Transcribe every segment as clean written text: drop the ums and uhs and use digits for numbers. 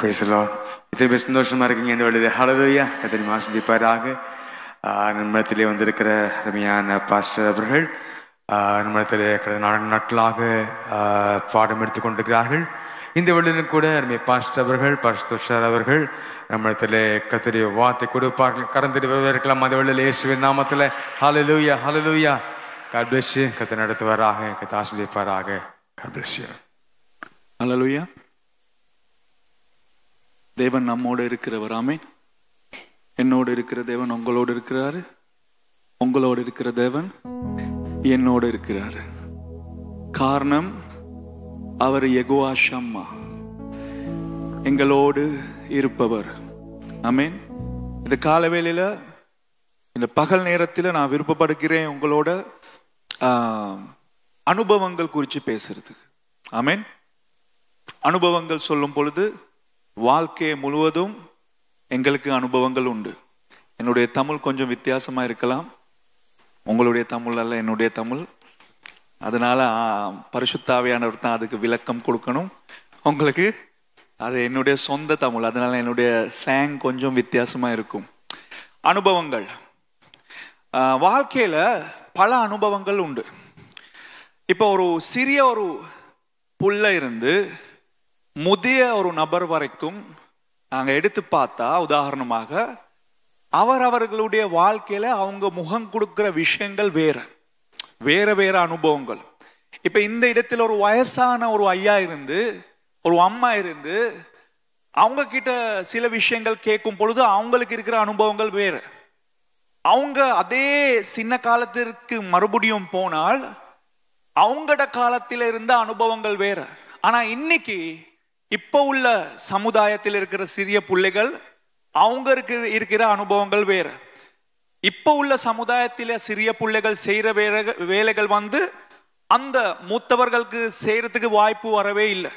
Praise the Lord. இத்தனை சந்தோஷமா இருக்கீங்க இந்த வேளையில. ஹல்லேலூயா. கர்த்தர் ஆசீர்வதிப்பாராக. நம்மிடத்திலே வந்திருக்கிற அருமையான பாஸ்டர் அவர்கள் நம்மிடத்திலே கடந்த 4 நாட்களாக பாடம் எடுத்துக் கொண்டிருக்கிறார்கள். இந்த வேளையிலும் கூட அருமை பாஸ்டர் அவர்கள், பாஸ்டர் அவர்கள் நம்மிடத்திலே கர்த்தருடைய வார்த்தை கொடுப்பார்கள். கறந்துட்டு வருவார்களாம் அந்த வேளையில இயேசுவின் நாமத்திலே. ஹல்லேலூயா, ஹல்லேலூயா. God bless you. கர்த்தர் நடத்துவாராக, கர்த்தர் ஆசீர்வதிப்பாராக. God bless you. ஹல்லேலூயா. தேவன் நம்மோடு இருக்கிறவர். ஆமென். என்னோடு இருக்கிற தேவன் உங்களோடு இருக்கிறாரு. உங்களோடு இருக்கிற தேவன் என்னோடு இருக்கிறாரு. காரணம் அவர் யெகோவா ஷம்மா, எங்களோடு இருப்பவர். ஆமென். இந்த காலவேளையில, இந்த பகல் நேரத்தில் நான் விருப்பப்படுகிறேன் உங்களோட அனுபவங்கள் குறித்து பேசுறதுக்கு. ஆமென். அனுபவங்கள் சொல்லும் பொழுது வாழ்க்கை முழுவதும் எங்களுக்கு அனுபவங்கள் உண்டு. என்னுடைய தமிழ் கொஞ்சம் வித்தியாசமாக இருக்கலாம், உங்களுடைய தமிழ் அல்ல என்னுடைய தமிழ். அதனால பரிசுத்த ஆவியானவர் தான் அதுக்கு விளக்கம் கொடுக்கணும் உங்களுக்கு. அது என்னுடைய சொந்த தமிழ், அதனால என்னுடைய ஸ்லாங் கொஞ்சம் வித்தியாசமாக இருக்கும். அனுபவங்கள், வாழ்க்கையில் பல அனுபவங்கள் உண்டு. இப்போ ஒரு சிறிய ஒரு புல்ல இருந்து முதிய ஒரு நபர் வரைக்கும் நாங்கள் எடுத்து பார்த்தா, உதாரணமாக அவர்களுடைய வாழ்க்கையில அவங்க முகம் கொடுக்கிற விஷயங்கள் வேற வேற அனுபவங்கள். இப்ப இந்த இடத்துல ஒரு வயசான ஒரு ஐயா இருந்து, ஒரு அம்மா இருந்து, அவங்க கிட்ட சில விஷயங்கள் கேட்கும் பொழுது அவங்களுக்கு இருக்கிற அனுபவங்கள் வேற. அவங்க அதே சின்ன காலத்திற்கு மறுபடியும் போனால் அவங்களோட காலத்தில் இருந்த அனுபவங்கள் வேற. ஆனா இன்னைக்கு இப்போ உள்ள சமுதாயத்தில் இருக்கிற சிறிய பிள்ளைகள் அவங்க இருக்கிற அனுபவங்கள் வேற. இப்போ உள்ள சமுதாயத்தில் சிறிய பிள்ளைகள் செய்யற வேலைகள் அந்த மூத்தவர்களுக்கு செய்யறதுக்கு வாய்ப்பு வரவே இல்லை.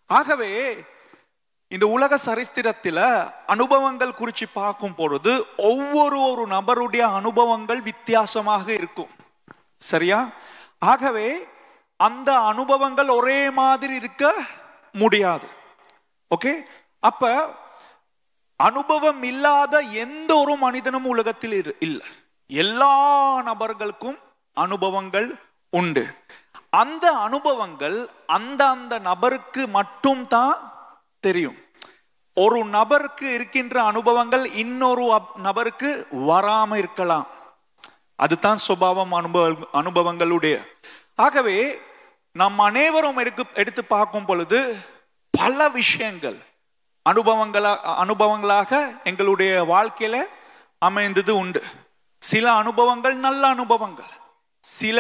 ஆகவே இந்த உலக சரித்திரத்தில் அனுபவங்கள் குறித்து பார்க்கும் பொழுது ஒவ்வொரு நபருடைய அனுபவங்கள் வித்தியாசமாக இருக்கும். சரியா? ஆகவே அந்த அனுபவங்கள் ஒரே மாதிரி இருக்க முடியாது. ஓகே. அப்ப அனுபவம் இல்லாத எந்த ஒரு மனிதனும் உலகத்தில் இல்லை. எல்லா நபர்களுக்கும் அனுபவங்கள் உண்டு. அந்த அனுபவங்கள் அந்த நபருக்கு மட்டும் தான் தெரியும். ஒரு நபருக்கு இருக்கின்ற அனுபவங்கள் இன்னொரு நபருக்கு வராம இருக்கலாம். அதுதான் சுபாவம் அனுபவங்களுடைய. ஆகவே நம் அனைவரும் எடுத்து பார்க்கும் பொழுது பல விஷயங்கள் அனுபவங்களாக எங்களுடைய வாழ்க்கையில அமைந்தது உண்டு. சில அனுபவங்கள் நல்ல அனுபவங்கள், சில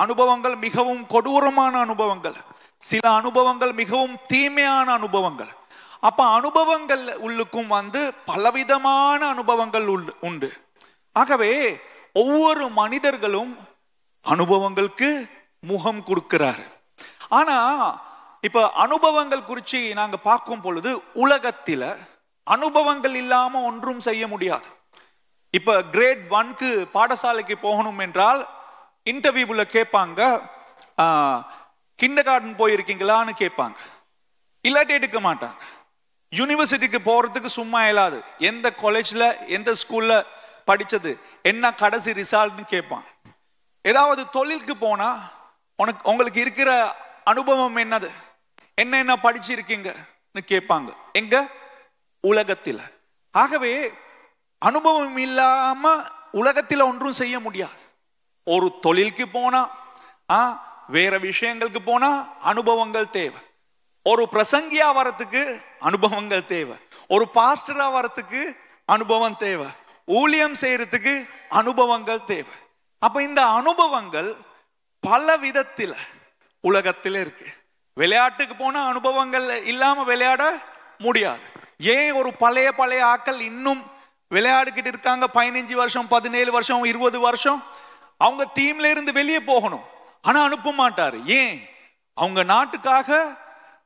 அனுபவங்கள் மிகவும் கொடூரமான அனுபவங்கள், சில அனுபவங்கள் மிகவும் தீமையான அனுபவங்கள். அப்ப அனுபவங்கள் உள்ளுக்கும் பலவிதமான அனுபவங்கள் உண்டு. ஆகவே ஒவ்வொரு மனிதர்களும் அனுபவங்களுக்கு முகம் கொடுக்கிறார். ஆனா இப்ப அனுபவங்கள் குறித்து நாங்க பார்க்கும் பொழுது உலகத்தில அனுபவங்கள் இல்லாம ஒன்றும் செய்ய முடியாது. இப்ப கிரேட் 1க்கு பாடசாலைக்கு போகணும் என்றால் இன்டர்வியூல கேட்பாங்க, கிண்டர் கார்டன் போயிருக்கீங்களான்னு கேட்பாங்க. இல்லாட்டி எடுக்க மாட்டாங்க. யூனிவர்சிட்டிக்கு போறதுக்கு சும்மா இல்லாது, எந்த காலேஜ்ல எந்த ஸ்கூல்ல படிச்சது என்ன கடைசி ரிசல்ட்னு கேட்பாங்க. ஏதாவது தொழிலுக்கு போனா உங்களுக்கு இருக்கிற அனுபவம் என்னது, என்ன படிச்சிருக்கீங்கன்னு கேட்பாங்க. எங்க? உலகத்தில். ஆகவே அனுபவம் இல்லாம உலகத்தில் ஒன்றும் செய்ய முடியாது. ஒரு தொழிலுக்கு போனா, வேற விஷயங்களுக்கு போனா அனுபவங்கள் தேவை. ஒரு பிரசங்கியா வரத்துக்கு அனுபவங்கள் தேவை. ஒரு பாஸ்டரா வரத்துக்கு அனுபவம் தேவை. ஊழியம் செய்யறதுக்கு அனுபவங்கள் தேவை. அப்ப இந்த அனுபவங்கள் பல விதத்தில் உலகத்தில் இருக்கு. விளையாட்டுக்கு போனா அனுபவங்கள் இல்லாம விளையாட முடியாது. ஏன் ஒரு பழைய ஆட்கள் இன்னும் விளையாடிக்கிட்டு இருக்காங்க? 15 வருஷம், 17 வருஷம், 20 வருஷம் அவங்க டீம்ல இருந்து வெளியே போகணும், ஆனா அனுப்ப மாட்டாரு. ஏன்? அவங்க நாட்டுக்காக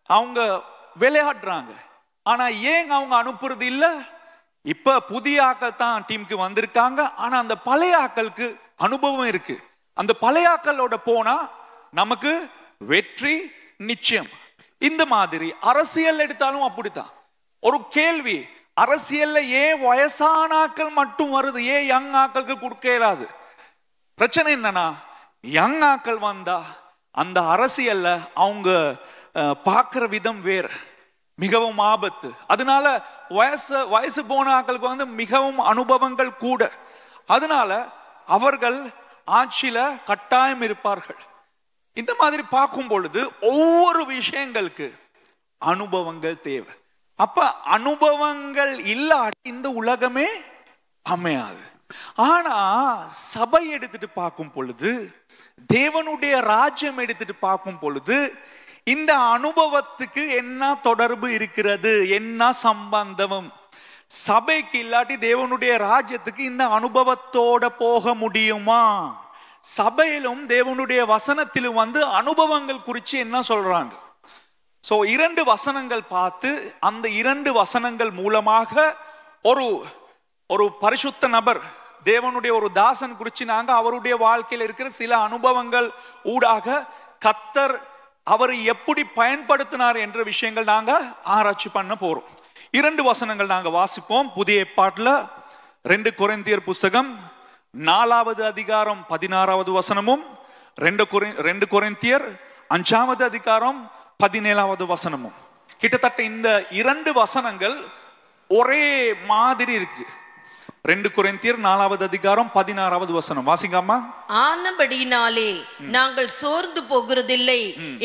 அவங்க விளையாடுறாங்க. ஆனா ஏன் அவங்க அனுப்புறது இல்ல? இப்ப புதிய ஆட்கள் தான் டீமுக்கு வந்திருக்காங்க, ஆனா அந்த பழைய ஆட்களுக்கு அனுபவம் இருக்கு. அந்த பழைய ஆட்களோட போனா நமக்கு வெற்றி நிச்சயம். இந்த மாதிரி அரசியல் எடுத்தாலும் அப்படித்தான். ஒரு கேள்வி, அரசியல்ல ஏன் வயசான ஆக்கள் மட்டும் வருது, ஏன் யங் ஆக்களுக்கு கொடுக்க இயலாது? பிரச்சனை என்னன்னா, யங் ஆக்கள் வந்தா அந்த அரசியல்ல அவங்க பார்க்கிற விதம் வேறு, மிகவும் ஆபத்து. அதனால வயசு போன ஆக்களுக்கு வந்து மிகவும் அனுபவங்கள் கூட, அதனால அவர்கள் ஆட்சியில கட்டாயம் இருப்பார்கள். இந்த மாதிரி பார்க்கும் பொழுது ஒவ்வொரு விஷயங்களுக்கு அனுபவங்கள் தேவை. அப்ப அனுபவங்கள் இல்லாட்டி இந்த உலகமே அமையாது. ஆனா சபை எடுத்துட்டு பார்க்கும் பொழுது, தேவனுடைய ராஜ்யம் எடுத்துட்டு பார்க்கும் பொழுது, இந்த அனுபவத்துக்கு என்ன தொடர்பு இருக்கிறது, என்ன சம்பந்தம்? சபைக்கு இல்லாட்டி தேவனுடைய ராஜ்யத்துக்கு இந்த அனுபவத்தோட போக முடியுமா? சபையிலும் தேவனுடைய வசனத்திலும் வந்து அனுபவங்கள் குறித்து என்ன சொல்றாங்க? சோ 2 வசனங்கள் பார்த்து, அந்த 2 வசனங்கள் மூலமாக ஒரு பரிசுத்த நபர், தேவனுடைய ஒரு தாசன் குறித்து நாங்க அவருடைய வாழ்க்கையில் இருக்கிற சில அனுபவங்கள் ஊடாக கர்த்தர் அவரை எப்படி பயன்படுத்தினார் என்ற விஷயங்கள் நாங்க ஆராய்ச்சி பண்ண போறோம். 2 வசனங்கள் நாங்க வாசிப்போம். புதிய ஏற்பாட்டில் 2 கொரிந்தியர் புஸ்தகம் 4வது அதிகாரம் 16வது வசனமும், 2 கொரிந்தியர் 5வது அதிகாரம் 17வது வசனமும். கிட்டத்தட்ட இந்த 2 வசனங்கள் ஒரே மாதிரி இருக்கு. 2 கொரிந்தியர் 4வது அதிகாரம் 16வது வசனம் வாசிங்கம்மா. ஆனபடியினாலே நாங்கள் சோர்ந்து போகிறதில்லை.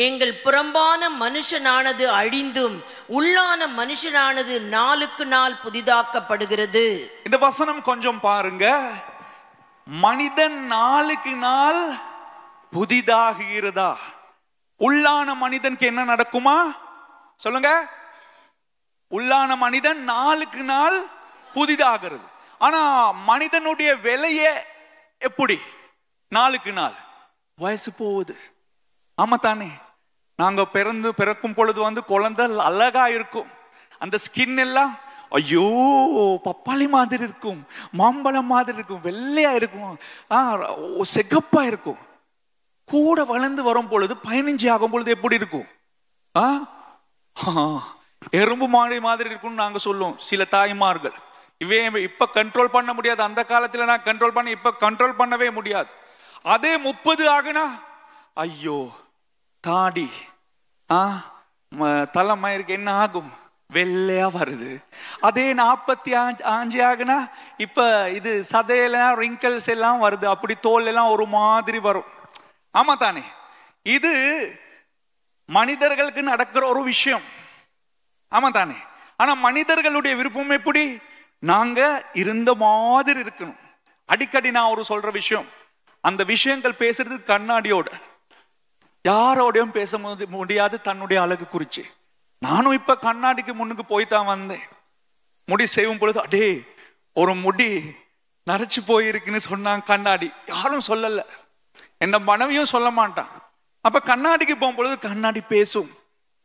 எங்கள் புறம்பான மனுஷனானது அழிந்தும் உள்ளான மனுஷனானது நாளுக்கு நாள் புதிதாக்கப்படுகிறது. இந்த வசனம் கொஞ்சம் பாருங்க. மனிதன் நாளுக்கு நாள் புதிதாகிறதா? உள்ளான மனிதனுக்கு என்ன நடக்குமா சொல்லுங்க? உள்ளான மனிதன் நாளுக்கு நாள் புதிதாகிறது. ஆனா மனிதனுடைய விலையே எப்படி? நாளுக்கு நாள் வயசு போகுது. ஆமா தானே? நாங்க பிறக்கும் பொழுது வந்து குழந்தை அழகா இருக்கும். அந்த ஸ்கின் எல்லாம் ஐயோ பப்பாளி மாதிரி இருக்கும், மாம்பழம் மாதிரி இருக்கும், வெள்ளையா இருக்கும், செகப்பா இருக்கும். கூட வளர்ந்து வரும் பொழுது 15 ஆகும் பொழுது எப்படி இருக்கும்? எறும்பு மாடி மாதிரி இருக்கும்னு நாங்க சொல்லுவோம் சில தாய்மார்கள். இப்ப கண்ட்ரோல் பண்ண முடியாது. அந்த காலத்துல நான் கண்ட்ரோல் பண்ண, இப்ப கண்ட்ரோல் பண்ணவே முடியாது. அதே 30 ஆகுனா ஐயோ தாடி தலைமயிருக்கு என்ன ஆகும்? வெள்ளையா வருது. அதே 45 ஆகுனா இப்ப இது சதையெல்லாம் ரிங்கிள்ஸ் எல்லாம் வருது, அப்படி தோல் எல்லாம் ஒரு மாதிரி வரும். ஆமா தானே? இது மனிதர்களுக்கு நடக்கிற ஒரு விஷயம். ஆமா தானே? ஆனா மனிதர்களுடைய விருப்பம் எப்படி? நாங்க இருந்த மாதிரி இருக்கணும். அடிக்கடி நான் சொல்ற விஷயம், அந்த விஷயங்கள் பேசுறது கண்ணாடியோட, யாரோடையும் பேச முடியாது தன்னுடைய அழகு குறிச்சு. நானும் இப்ப கண்ணாடிக்கு முன்னுக்கு போய்தான் வந்தேன். முடி செய்யும் பொழுது அடே ஒரு முடி நரைச்சு போயிருக்குன்னு சொன்னாங்க கண்ணாடி. யாரும் சொல்லல, என்ன மனைவியும் சொல்ல மாட்டான். அப்ப கண்ணாடிக்கு போகும் பொழுது கண்ணாடி பேசும்,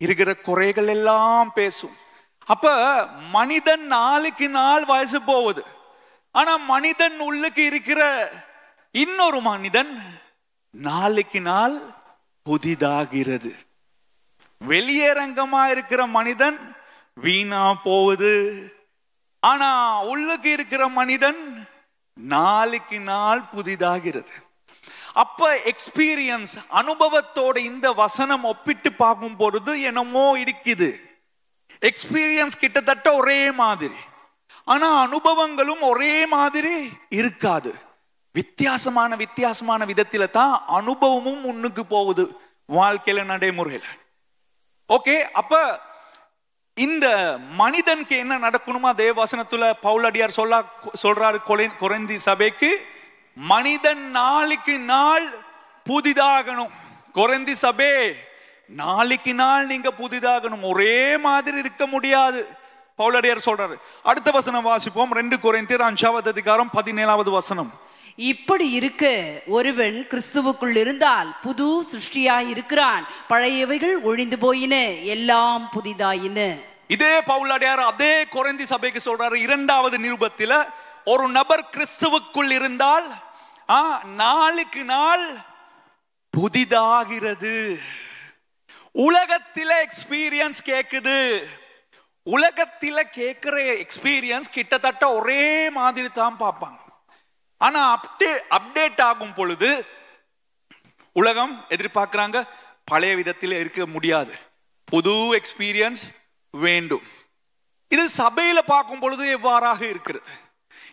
இருக்கிற குறைகள் எல்லாம் பேசும். அப்ப மனிதன் நாளுக்கு நாள் வயசு போகுது. ஆனா மனிதன் உள்ளுக்கு இருக்கிற இன்னொரு மனிதன் நாளுக்கு நாள் புதிதாகிறது. வெளியரங்கமா இருக்கிற மனிதன் வீணா போகுது. ஆனா உள்ளுக்கு இருக்கிற மனிதன் நாளுக்கு நாள் புதிதாகிறது. அப்ப எக்ஸ்பீரியன்ஸ், அனுபவத்தோட இந்த வசனம் ஒப்பிட்டு பார்க்கும் பொழுது என்னமோ இருக்குது. எக்ஸ்பீரியன்ஸ் கிட்டத்தட்ட ஒரே மாதிரி, ஆனா அனுபவங்களும் ஒரே மாதிரி இருக்காது. வித்தியாசமான விதத்தில தான் அனுபவமும் முன்னுக்கு போகுது வாழ்க்கையில, நடைமுறையில. ஓகே, அப்ப இந்த மனிதனுக்கு என்ன நடக்கணுமா? தேவவசனத்துல பவுலடியார் சொல்றாரு கொரிந்தி சபைக்கு, மனிதன் நாளுக்கு நாள் புதிதாகணும். கொரிந்தி சபை, நாளுக்கு நாள் நீங்க புதிதாகணும், ஒரே மாதிரி இருக்க முடியாது பவுலடியார் சொல்றாரு. அடுத்த வசனம் வாசிப்போம். 2 கொரிந்தியர் 5வது அதிகாரம் 17வது வசனம். இப்படி இருக்க ஒருவன் கிறிஸ்துவுக்குள் இருந்தால் புது சிருஷ்டியாய் இருக்கிறான், பழையவைகள் ஒழிந்து போயின, எல்லாம் புதிதாயின. இதே பவுலடியார் அதே கொரிந்தி சபைக்கு சொல்றாரு 2வது நிருபத்தில, ஒரு நபர் கிறிஸ்துவுக்குள் இருந்தால் நாளுக்கு நாள் புதிதாகிறது. உலகத்தில எக்ஸ்பீரியன்ஸ் கேக்குது, உலகத்தில கேட்கிற எக்ஸ்பீரியன்ஸ் கிட்டத்தட்ட ஒரே மாதிரி தான் பார்ப்பாங்க. ஆனா அப்டேட் ஆகும் பொழுது உலகம் எதிர்பார்க்கிறாங்க பழைய விதத்தில் இருக்க முடியாது, புது எக்ஸ்பீரியன்ஸ் வேண்டும். இது சபையில பார்க்கும் பொழுது எவ்வாறாக இருக்கிறது?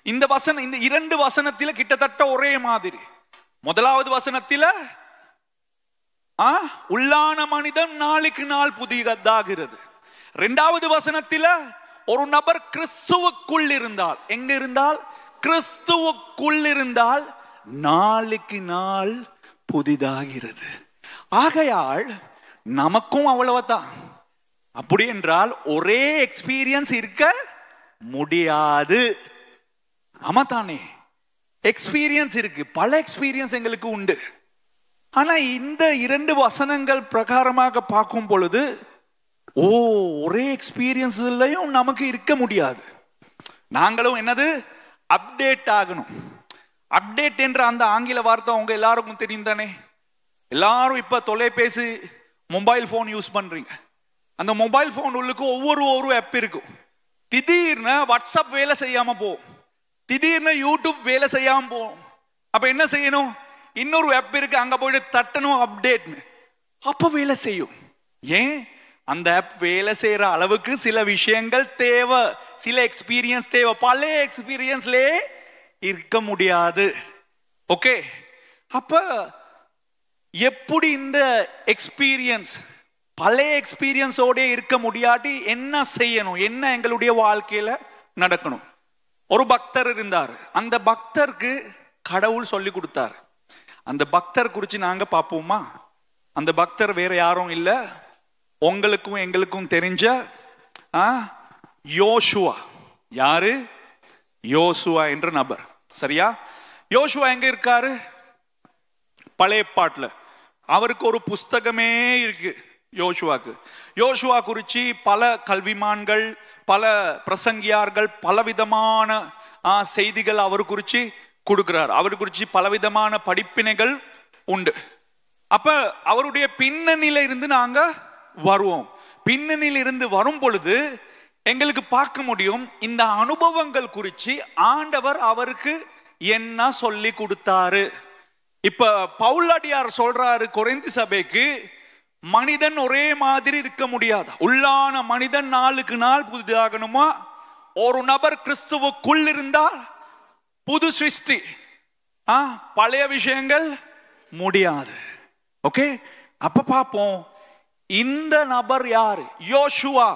இந்த வசனம், இந்த 2 வசனத்தில கிட்டத்தட்ட ஒரே மாதிரி. முதலாவது வசனத்தில உள்ளான மனிதன் நாளுக்கு நாள் புதியதாகிறது. 2வது வசனத்தில ஒரு நபர் கிறிஸ்துவுக்குள் இருந்தால், எங்க இருந்தால்? கிறிஸ்துவுக்குள் இருந்தால் நாளுக்கு நாள் புதிதாகிறது. ஆகையால் நமக்கும் அவ்வளவுதான். அப்படி என்றால் ஒரே எக்ஸ்பீரியன்ஸ் இருக்க முடியாது. ஆமா தானே? எக்ஸ்பீரியன்ஸ் இருக்கு, பல எக்ஸ்பீரியன்ஸ் எங்களுக்கு உண்டு. ஆனா இந்த 2 வசனங்கள் பிரகாரமாக பார்க்கும் பொழுது ஒரே எக்ஸ்பீரியன்ஸ்லயும் நமக்கு இருக்க முடியாது. நாங்களும் என்னது அப்டேட் ஆகணும். அப்டேட் என்ற அந்த ஆங்கில வார்த்தை உங்க எல்லாருக்கும் தெரியும் தானே? எல்லாரும் இப்ப தொலைபேசி மொபைல் போன் யூஸ் பண்றீங்க. அந்த மொபைல் போன் உள்ளுக்கு ஒவ்வொரு ஆப் இருக்கும். திடீர்னு வாட்ஸ்அப் வேலை செய்யாம போகும், திடீர்னு யூடியூப் வேலை செய்யாம போகும். அப்ப என்ன செய்யணும்? இன்னொரு ஆப் இருக்கு, அங்க போயிட்டு தட்டணும் அப்டேட்னு. அப்ப வேலை செய்யும். ஏன்? அந்த ஆப் வேலை செய்யற அளவுக்கு சில விஷயங்கள் தேவை, சில எக்ஸ்பீரியன்ஸ் தேவை. பழைய எக்ஸ்பீரியன்ஸ்லே இருக்க முடியாது. ஓகே, அப்ப எப்படி இந்த எக்ஸ்பீரியன்ஸ் பழைய எக்ஸ்பீரியன்ஸோட இருக்க முடியாட்டி என்ன செய்யணும்? என்ன எங்களுடைய வாழ்க்கையில நடக்கணும்? ஒரு பக்தர் இருந்தார். அந்த பக்தருக்கு கடவுள் சொல்லி கொடுத்தார். அந்த பக்தர் குறித்து நாங்க பார்ப்போமா? அந்த பக்தர் வேற யாரும் இல்லை, உங்களுக்கும் எங்களுக்கும் தெரிஞ்ச யோசுவா. யாரு? யோசுவா என்ற நபர். சரியா? யோசுவா எங்க இருக்காரு? பழைய பாட்டுல அவருக்கு ஒரு புஸ்தகமே இருக்கு யோசுவாக்கு. யோசுவா குறிச்சி பல கல்விமான்கள், பல பிரசங்கியார்கள் பலவிதமான செய்திகள் அவர் குறிச்சி கொடுக்கிறார். அவர் குறிச்சி பலவிதமான படிப்பினைகள் உண்டு. அப்ப அவருடைய பின்னணியில இருந்து நாங்க வருவோம். பின்னணியில இருந்து வரும் பொழுது எங்களுக்கு பார்க்க முடியும் இந்த அனுபவங்கள் குறிச்சி ஆண்டவர் அவருக்கு என்ன சொல்லி கொடுத்தாரு. இப்ப பவுலடியார் சொல்றாரு கொரிந்தி சபைக்கு, மனிதன் ஒரே மாதிரி இருக்க முடியாது. உள்ளான மனிதன் நாளுக்கு நாள் புதிதாகணுமா? ஒரு நபர் கிறிஸ்துவுக்குள் இருந்தால் புது சிருஷ்டி. பழைய விஷயங்கள் முடியாது. ஓகே, அப்ப பார்ப்போம் இந்த நபர் யாரு? யோசுவா.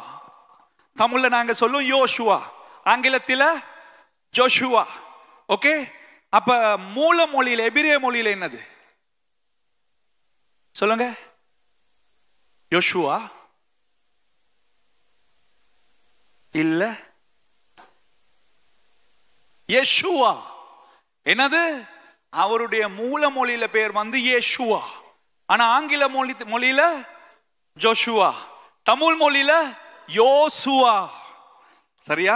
தமிழ்ல நாங்க சொல்லுவோம் யோசுவா, ஆங்கிலத்தில் ஜோஷுவா. ஓகே, அப்ப மூல மொழியில எபிரேய மொழியில என்னது சொல்லுங்க? யோசுவா இல்ல யேசுவா. என்னது? அவருடைய மூல மொழியில பேர் வந்து யேசுவா. ஆனா ஆங்கில மொழியில ஜோஷுவா, தமிழ் மொழியில யோசுவா. சரியா?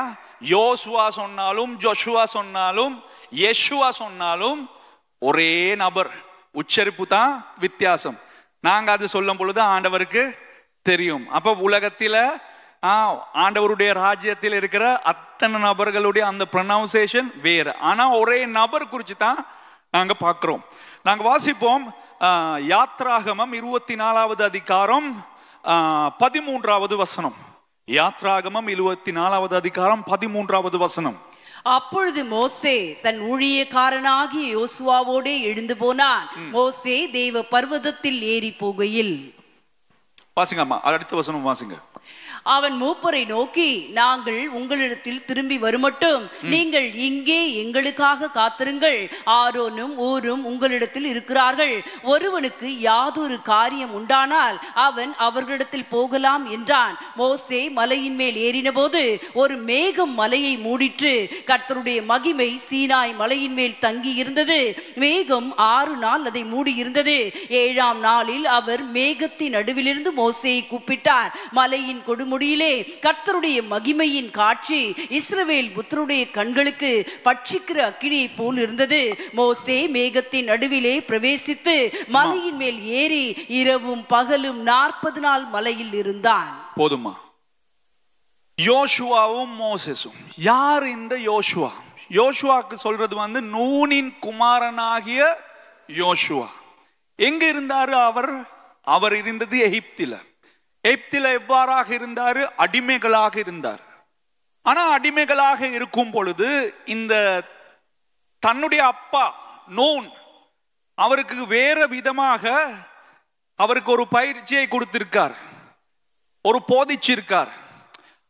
யோசுவா சொன்னாலும் ஜோஷுவா சொன்னாலும் யேசுவா சொன்னாலும் ஒரே நபர், உச்சரிப்பு தான் வித்தியாசம். நாங்க அது சொல்லும் பொழுது ஆண்டவருக்கு தெரியும். அப்ப உலகத்தில ஆண்டவருடைய ராஜ்யத்தில் இருக்கிற அத்தனை நபர்களுடைய அந்த ப்ரொனவுன்சியேஷன் வேறு. ஆனா ஒரே நபர் குறித்து தான் நாங்க பார்க்கிறோம். நாங்க வாசிப்போம் யாத்ராகமம் 24வது அதிகாரம் 13வது வசனம். யாத்ராகமம் 24வது அதிகாரம் 13வது வசனம். அப்பொழுது மோசே தன் ஊழியக்காரனாகிய யோசுவாவோடே எழுந்து போனான். மோசே தேவ பர்வதத்தில் ஏறி போகையில், வாசிங்க அம்மா, அடுத்த வசனம் வாசிங்க. அவன் மூப்பரை நோக்கி, நாங்கள் உங்களிடத்தில் திரும்பி வருமட்டும் நீங்கள் இங்கே எங்களுக்காக காத்திருங்கள். ஆரோனும் ஊரும் உங்களிடத்தில் இருக்கிறார்கள். ஒருவனுக்கு யாதொரு காரியம் உண்டானால் அவன் அவர்களிடத்தில் போகலாம் என்றான். மோசே மலையின் மேல் ஏறின போது ஒரு மேகம் மலையை மூடிற்று. கர்த்தருடைய மகிமை சீனாய் மலையின் மேல் தங்கி இருந்தது. மேகம் 6 நாள் அதை மூடி இருந்தது. 7ஆம் நாளில் அவர் மேகத்தின் நடுவிலிருந்து மோசேயை கூப்பிட்டார். மலையின் கொடுமுடியிலே கர்த்தருடைய மகிமையின் காட்சி இஸ்ரவேல் புத்திரருடைய கண்களுக்கு பட்சிக்கிற அக்கினியை போல் இருந்தது. மோசே மேகத்தின் நடுவிலே பிரவேசித்து மலையின் மேல் ஏறி இரவும் பகலும் 40 நாள் மலையில் இருந்தான். போதுமா? யோசுவாவும் மோசேசும். யார் இந்த யோசுவா? யோசுவாக்கு சொல்றது வந்து நூனின் குமாரனாகிய யோசுவா. எங்க இருந்தாரு அவர்? அவர் இருந்தது எகிப்தில. எகிப்தில எவ்வாறாக இருந்தாரு? அடிமைகளாக இருந்தார். ஆனா அடிமைகளாக இருக்கும் பொழுது இந்த தன்னுடைய அப்பா நூன் அவருக்கு வேற விதமாக அவருக்கு ஒரு பயிற்சியை கொடுத்திருக்கார், ஒரு போதிச்சிருக்கார்.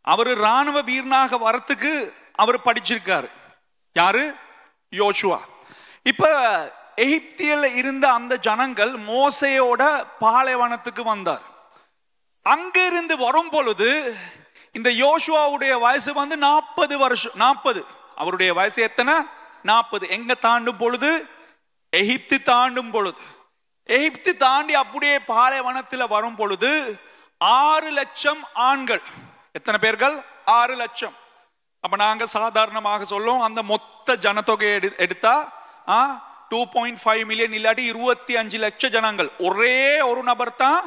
அவர் ராணுவ வீரனாக வரத்துக்கு அவர் படிச்சிருக்காரு. யாரு? யோசுவா. இப்ப எகிப்தியில் இருந்த அந்த ஜனங்கள் மோசையோட பாலைவனத்துக்கு வந்தார். அங்கிருந்து வரும் பொழுது இந்த யோசுவாவுடைய வயசு வந்து 40 வருஷம். 40. அவருடைய வயசு எத்தனை? 40. எங்க தாண்டும் பொழுது? எகிப்து தாண்டும் பொழுது. எகிப்து தாண்டி அப்படியே பாலைவனத்தில் வரும் பொழுது 6 லட்சம் ஆண்கள். எத்தனை பேர்கள்? 6 லட்சம். அப்ப நாங்க சாதாரணமாக சொல்லும் அந்த மொத்த ஜனத்தொகை எடுத்தா 2.5 மில்லியன் இல்லாட்டி 25 லட்சம் ஜனங்கள். ஒரே ஒரு நபர் தான்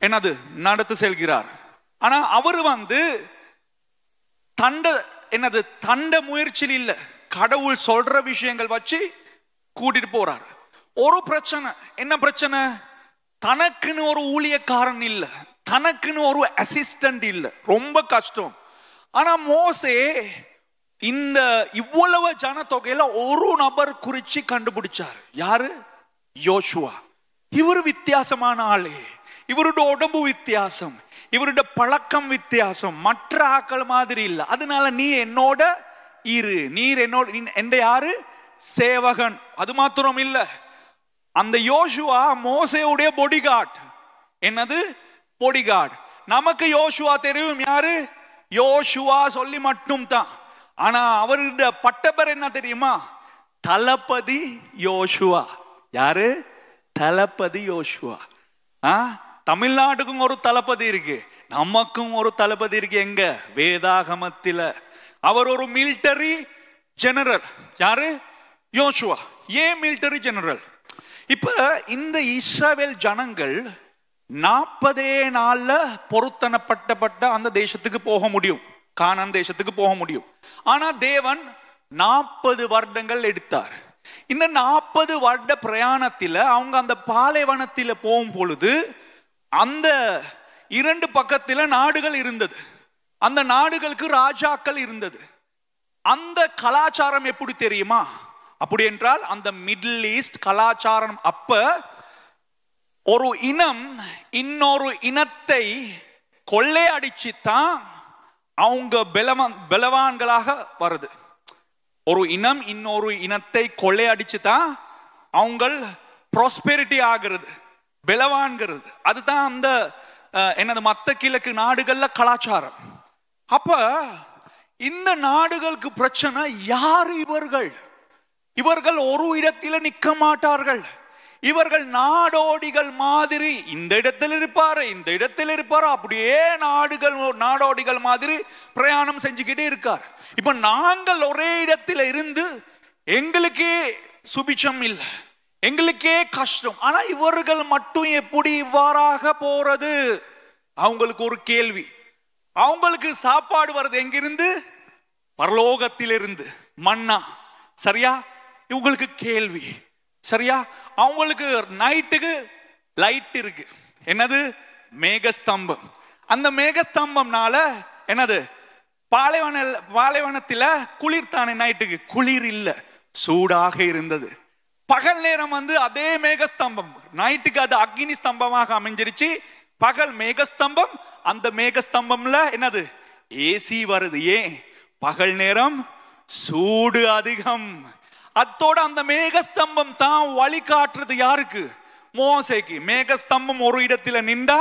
என்னது நடத்து செல்கிறார். ஆனா அவர் வந்து தண்ட முயற்சியில் இல்ல, கடவுள் சொல்ற விஷயங்கள் வச்சு கூட்டிட்டு போறார். ஒரு பிரச்சனை. என்ன பிரச்சனை? தனக்குன்னு ஒரு ஊழியக்காரன் இல்ல, தனக்குன்னு ஒரு அசிஸ்டன்ட் இல்ல. ரொம்ப கஷ்டம். ஆனா மோசே இந்த இவ்வளவு ஜனத்தொகையில ஒரு நபர் குறிச்சு கண்டுபிடிச்சார். யாரு? யோசுவா. இவரு வித்தியாசமான ஆளு. இவருடைய உடம்பு வித்தியாசம், இவருடைய பழக்கம் வித்தியாசம், மற்ற ஆக்கள் மாதிரி இல்ல. அதனால நீ என்னோட இரு, நீர் என்னோட. எந்த யாரு? சேவகன். அது மாத்திரம் இல்ல, அந்த யோசுவா மோசேவுடைய பொடிகார்ட். என்னது? பொடிகார்ட். நமக்கு யோசுவா தெரியும். யாரு? யோசுவா சொல்லி மட்டும் தான். ஆனா அவருடைய பட்டப்பேர் என்ன தெரியுமா? தளபதி யோசுவா. யாரு? தளபதி யோசுவா. தமிழ்நாட்டுக்கும் ஒரு தளபதி இருக்கு, நமக்கும் ஒரு தளபதி இருக்கு. எங்க? வேதாகமத்தில. அவர் ஒரு மிலிட்டரி ஜெனரல். யாரு? யோசுவா. ஏன் மிலிட்டரி ஜெனரல்? இப்ப இந்த இஸ்ரவேல் ஜனங்கள் 40 நாள்ல பொருத்தனப்பட்ட அந்த தேசத்துக்கு போக முடியும், கானான் தேசத்துக்கு போக முடியும். ஆனா தேவன் 40 வருடங்கள் எடுத்தார். இந்த 40 வருட பிரயாணத்தில் அவங்க அந்த பாலைவனத்தில் போகும் பொழுது அந்த 2 பக்கத்தில் நாடுகள் இருந்தது. அந்த நாடுகளுக்கு ராஜாக்கள் இருந்தது. அந்த கலாச்சாரம் எப்படி தெரியுமா? அப்படி என்றால் அந்த மிடில் ஈஸ்ட் கலாச்சாரம். அப்ப ஒரு இனம் இன்னொரு இனத்தை கொள்ளையடிச்சு தான் அவங்க பலவான்களாக வருது. ஒரு இனம் இன்னொரு இனத்தை கொள்ளையடிச்சு தான் அவங்க ப்ராஸ்பெரிட்டி ஆகிறது, பலவான்கிறது. அதுதான் அந்த என்னது மத்த கிழக்கு நாடுகள்ல கலாச்சாரம். அப்ப இந்த நாடுகளுக்கு பிரச்சனை. யார் இவர்கள்? இவர்கள் ஒரு இடத்தில் நிற்க மாட்டார்கள். இவர்கள் நாடோடிகள் மாதிரி இந்த இடத்தில் இருப்பாரு, இந்த இடத்தில் இருப்பாரு, அப்படியே நாடோடிகள் மாதிரி பிரயாணம் செஞ்சுக்கிட்டே இருக்கார். இப்ப நாங்கள் ஒரே இடத்துல இருந்து எங்களுக்கே சுபிச்சம் இல்லை, எங்களுக்கே கஷ்டம். ஆனா இவர்கள் மட்டும் எப்படி இவ்வாறாக போறது? அவங்களுக்கு ஒரு கேள்வி. அவங்களுக்கு சாப்பாடு வருது எங்கிருந்து? பரலோகத்திலிருந்து, மன்னா. சரியா? இவங்களுக்கு கேள்வி. சரியா? அவங்களுக்கு நைட்டுக்கு லைட் இருக்கு. என்னது? மேகஸ்தம்பம். அந்த மேகஸ்தம்பம்னால என்னது? பாலைவனத்துல குளிர் தானே. நைட்டுக்கு குளிர் இல்ல, சூடாக இருந்தது. பகல் நேரம் வந்து அதே மேகஸ்தம்பம், நைட்டுக்கு அது அக்னி ஸ்தம்பமாக அமைஞ்சிருச்சு. பகல் மேகஸ்தம்பம். அந்த மேகஸ்தம்பம்ல என்னது? ஏசி வருது. ஏன்? பகல் நேரம் சூடு அதிகம். அத்தோட அந்த மேகஸ்தம்பம் தான் வழி காட்டுறது. யாருக்கு? மோசேக்கு. மேகஸ்தம்பம் ஒரு இடத்துல நின்றா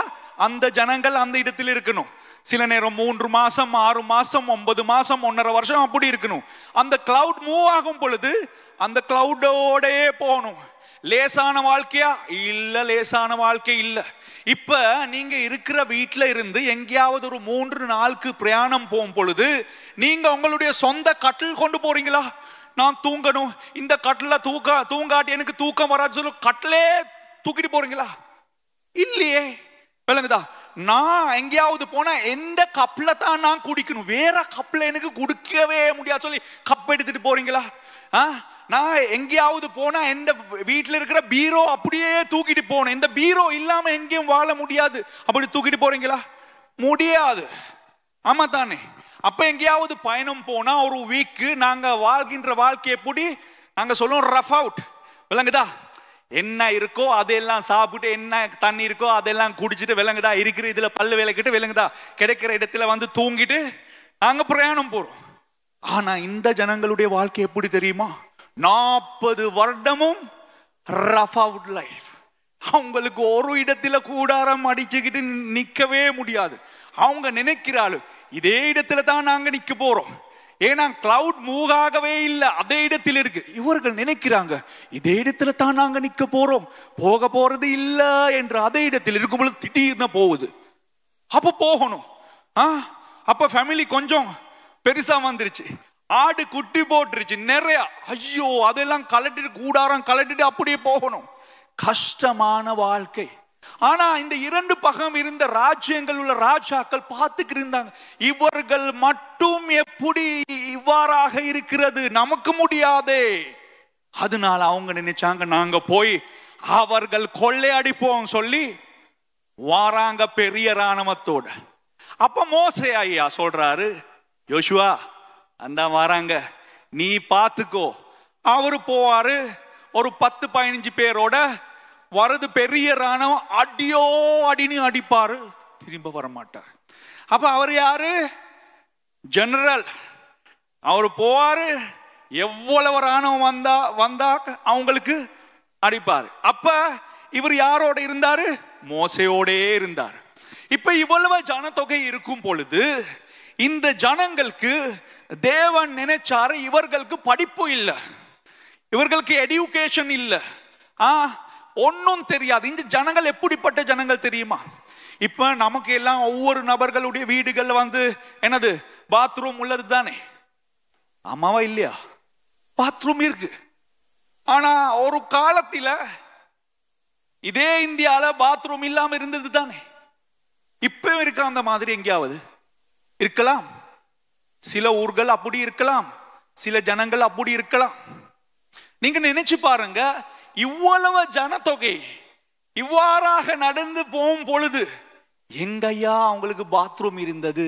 அந்த ஜனங்கள் அந்த இடத்தில் இருக்கணும். சில நேரம் 3 மாசம், 6 மாசம், 9 மாசம், 1.5 வருஷம் அப்படி இருக்கணும். அந்த கிளவுட் மூவ் ஆகும் பொழுது அந்த கிளவுடோடயே போகணும். லேசான வாழ்க்கையா? இல்ல, லேசான வாழ்க்கை இல்ல. இப்ப நீங்க இருக்கிற வீட்டுல இருந்து எங்கேயாவது ஒரு 3 நாளுக்கு பிரயாணம் போகும் பொழுது நீங்க உங்களுடைய சொந்த கட்டில் கொண்டு போறீங்களா? நான் தூங்கணும், இந்த கட்டில தூங்காட்டி எனக்கு தூக்கம் வராது சொல்லு கட்டிலே தூக்கிட்டு போறீங்களா? இல்லையே. விளங்குதா? நான் எங்கேயாவது போனா எந்த கப்ல தான் நான் குடிக்கணும், வேற கப்ல எனக்கு குடிக்கவே முடியாது சொல்லி கப் எடுத்துட்டு போறீங்களா? நான் எங்கேயாவது போனா எந்த வீட்டில் இருக்கிற பீரோ அப்படியே தூக்கிட்டு போனேன், இந்த பீரோ இல்லாம எங்கேயும் வாழ முடியாது, அப்படி தூக்கிட்டு போறீங்களா? முடியாது. ஆமா தானே? அப்ப எங்கேயாவது பயணம் போனா ஒரு வீக்கு நாங்க வாழ்கின்ற வாழ்க்கை எப்படி நாங்க சொல்லுவோம், ரஃப் அவுட். விளங்குதா? என்ன இருக்கோ அதெல்லாம் சாப்பிட்டு, என்ன தண்ணி இருக்கோ அதெல்லாம் குடிச்சிட்டு, விளங்குதா, இருக்கிற இதுல பல்லு விளக்கிட்டு, விளங்குதா, கிடைக்கிற இடத்துல வந்து தூங்கிட்டு நாங்க பிரயாணம் போறோம். ஆனா இந்த ஜனங்களுடைய வாழ்க்கை எப்படி தெரியுமா? 40 வருடமும் ரஃப் அவுட் லைஃப். அவங்களுக்கு ஒரு இடத்துல கூடாரம் அடிச்சுக்கிட்டு நிக்கவே முடியாது. அவங்க நினைக்கிறாள் இதே இடத்துல தான் நாங்க நிக்க போறோம், ஏன்னா கிளவுட் மூவ் ஆகவே இல்லை, அதே இடத்தில் இருக்கு. இவர்கள் நினைக்கிறாங்க இதே இடத்துல தான் நாங்க நிக்க போறோம், போக போறது இல்ல என்று அதே இடத்தில் இருக்கும் பொழுது திடீர்னு போகுது. அப்ப போகணும். அப்ப ஃபேமிலி கொஞ்சம் பெருசா வந்துருச்சு, ஆடு குட்டி போட்டுருச்சு நிறைய. ஐயோ, அதெல்லாம் கலட்டிட்டு கூடாரம் கலட்டிட்டு அப்படியே போகணும். கஷ்டமான வாழ்க்கை. ஆனா இந்த 2 பக்கம் இருந்த ராஜ்யங்கள் உள்ள ராஜாக்கள் பார்த்துக்கிட்டு இருந்தாங்க, இவர்கள் மட்டும் எப்படி இவ்வாறாக இருக்கிறது, நமக்கு முடியாதே. அதனால அவங்க நினைச்சாங்க நாங்க போய் அவர்கள் கொள்ளையடிப்போம் சொல்லி வாராங்க பெரிய ராணுவத்தோட. அப்ப மோசே ஐயா சொல்றாரு, யோசுவா அந்த வராங்க, நீ பாத்துக்கோ. அவரு போவாரு ஒரு 10-15 பேரோட, வரது பெரிய ராணுவம், அடியோ அடின்னு அடிப்பாரு, திரும்ப வர மாட்டார். அப்ப அவர் யாரு? ஜெனரல். அவர் போவாரு, எவ்வளவு ராணுவம் வந்தா அவங்களுக்கு அடிப்பாரு. அப்ப இவர் யாரோட இருந்தாரு? மோசையோடே இருந்தார். இப்ப இவ்வளவு ஜனத்தொகை இருக்கும் பொழுது இந்த ஜனங்களுக்கு தேவன் நினைச்சாரு, இவர்களுக்கு படிப்பு இல்லை, இவர்களுக்கு எடியூகேஷன் இல்லை, ஒன்னும் தெரியாது. இந்த ஜனங்கள் எப்படிப்பட்ட ஜனங்கள் தெரியுமா? இப்ப நமக்கு எல்லாம் ஒவ்வொரு நபர்களுடைய வீடுகள் வந்து என்னது, பாத்ரூம் உள்ளது தானே? ஆமாவா இல்லையா? பாத்ரூம் இருக்கு. ஆனா ஒரு காலத்துல இதே இந்தியால பாத்ரூம் இல்லாம இருந்தது தானே? இப்ப இருக்க அந்த மாதிரி எங்கேயாவது இருக்கலாம். சில ஊர்கள் அப்படி இருக்கலாம், சில ஜனங்கள் அப்படி இருக்கலாம். நீங்க நினைச்சு பாருங்க, இவ்வளவு ஜனத்தொகை இவ்வாறாக நடந்து போகும் பொழுது எங்கய்யா அவங்களுக்கு பாத்ரூம் இருந்தது?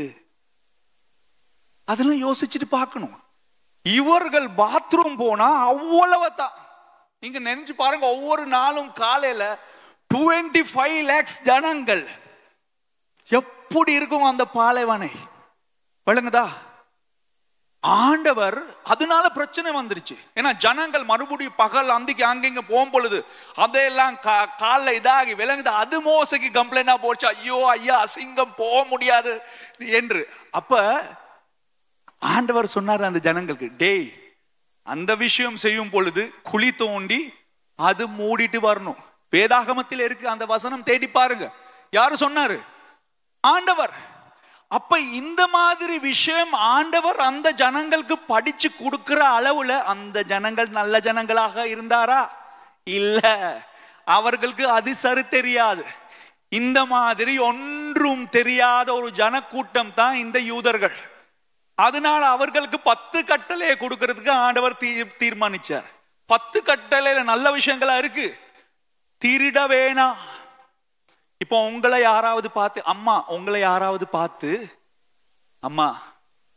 அதெல்லாம் யோசிச்சுட்டு பார்க்கணும். இவர்கள் பாத்ரூம் போனா அவ்வளவுதான். நீங்க நினைச்சு பாருங்க, ஒவ்வொரு நாளும் காலையில 25 lakhs ஜனங்கள். எப்படி இருக்கும் அந்த பாலைவனை? விளங்குதா? ஆண்டவர் அதனால பிரச்சனை வந்துருச்சு. ஏன்னா ஜனங்கள் மறுபடியும் பகல் அந்திக்கு அங்கங்க போகும் பொழுது அதையெல்லாம் கால இதாகி விளங்குது. அது மோசைக்கு கம்ப்ளைண்டா போச்சு, ஐயோ ஐயா அசிங்கம் போக முடியாது என்று. அப்ப ஆண்டவர் சொன்னார் அந்த ஜனங்களுக்கு, டேய், அந்த விஷயம் செய்யும் பொழுது குழி தோண்டி அது மூடிட்டு வரணும். வேதாகமத்தில் இருக்கு அந்த வசனம், தேடி பாருங்க. யாரு சொன்னாரு? ஆண்டவர். அப்ப இந்த மாதிரி விஷயம் ஆண்டவர் அந்த ஜனங்களுக்கு படிச்சு கொடுக்கிற அளவுல அந்த ஜனங்கள் நல்ல ஜனங்களாக இருந்தாரா? இல்ல, அவர்களுக்கு அது சரி தெரியாது. இந்த மாதிரி ஒன்றும் தெரியாத ஒரு ஜனக்கூட்டம் தான் இந்த யூதர்கள். அதனால அவர்களுக்கு 10 கட்டளையை கொடுக்கிறதுக்கு ஆண்டவர் தீர்மானிச்சார். 10 கட்டளையில நல்ல விஷயங்களா இருக்கு. திருட வேணாம். இப்போ உங்களை யாராவது பார்த்து, அம்மா உங்களை யாராவது பார்த்து, அம்மா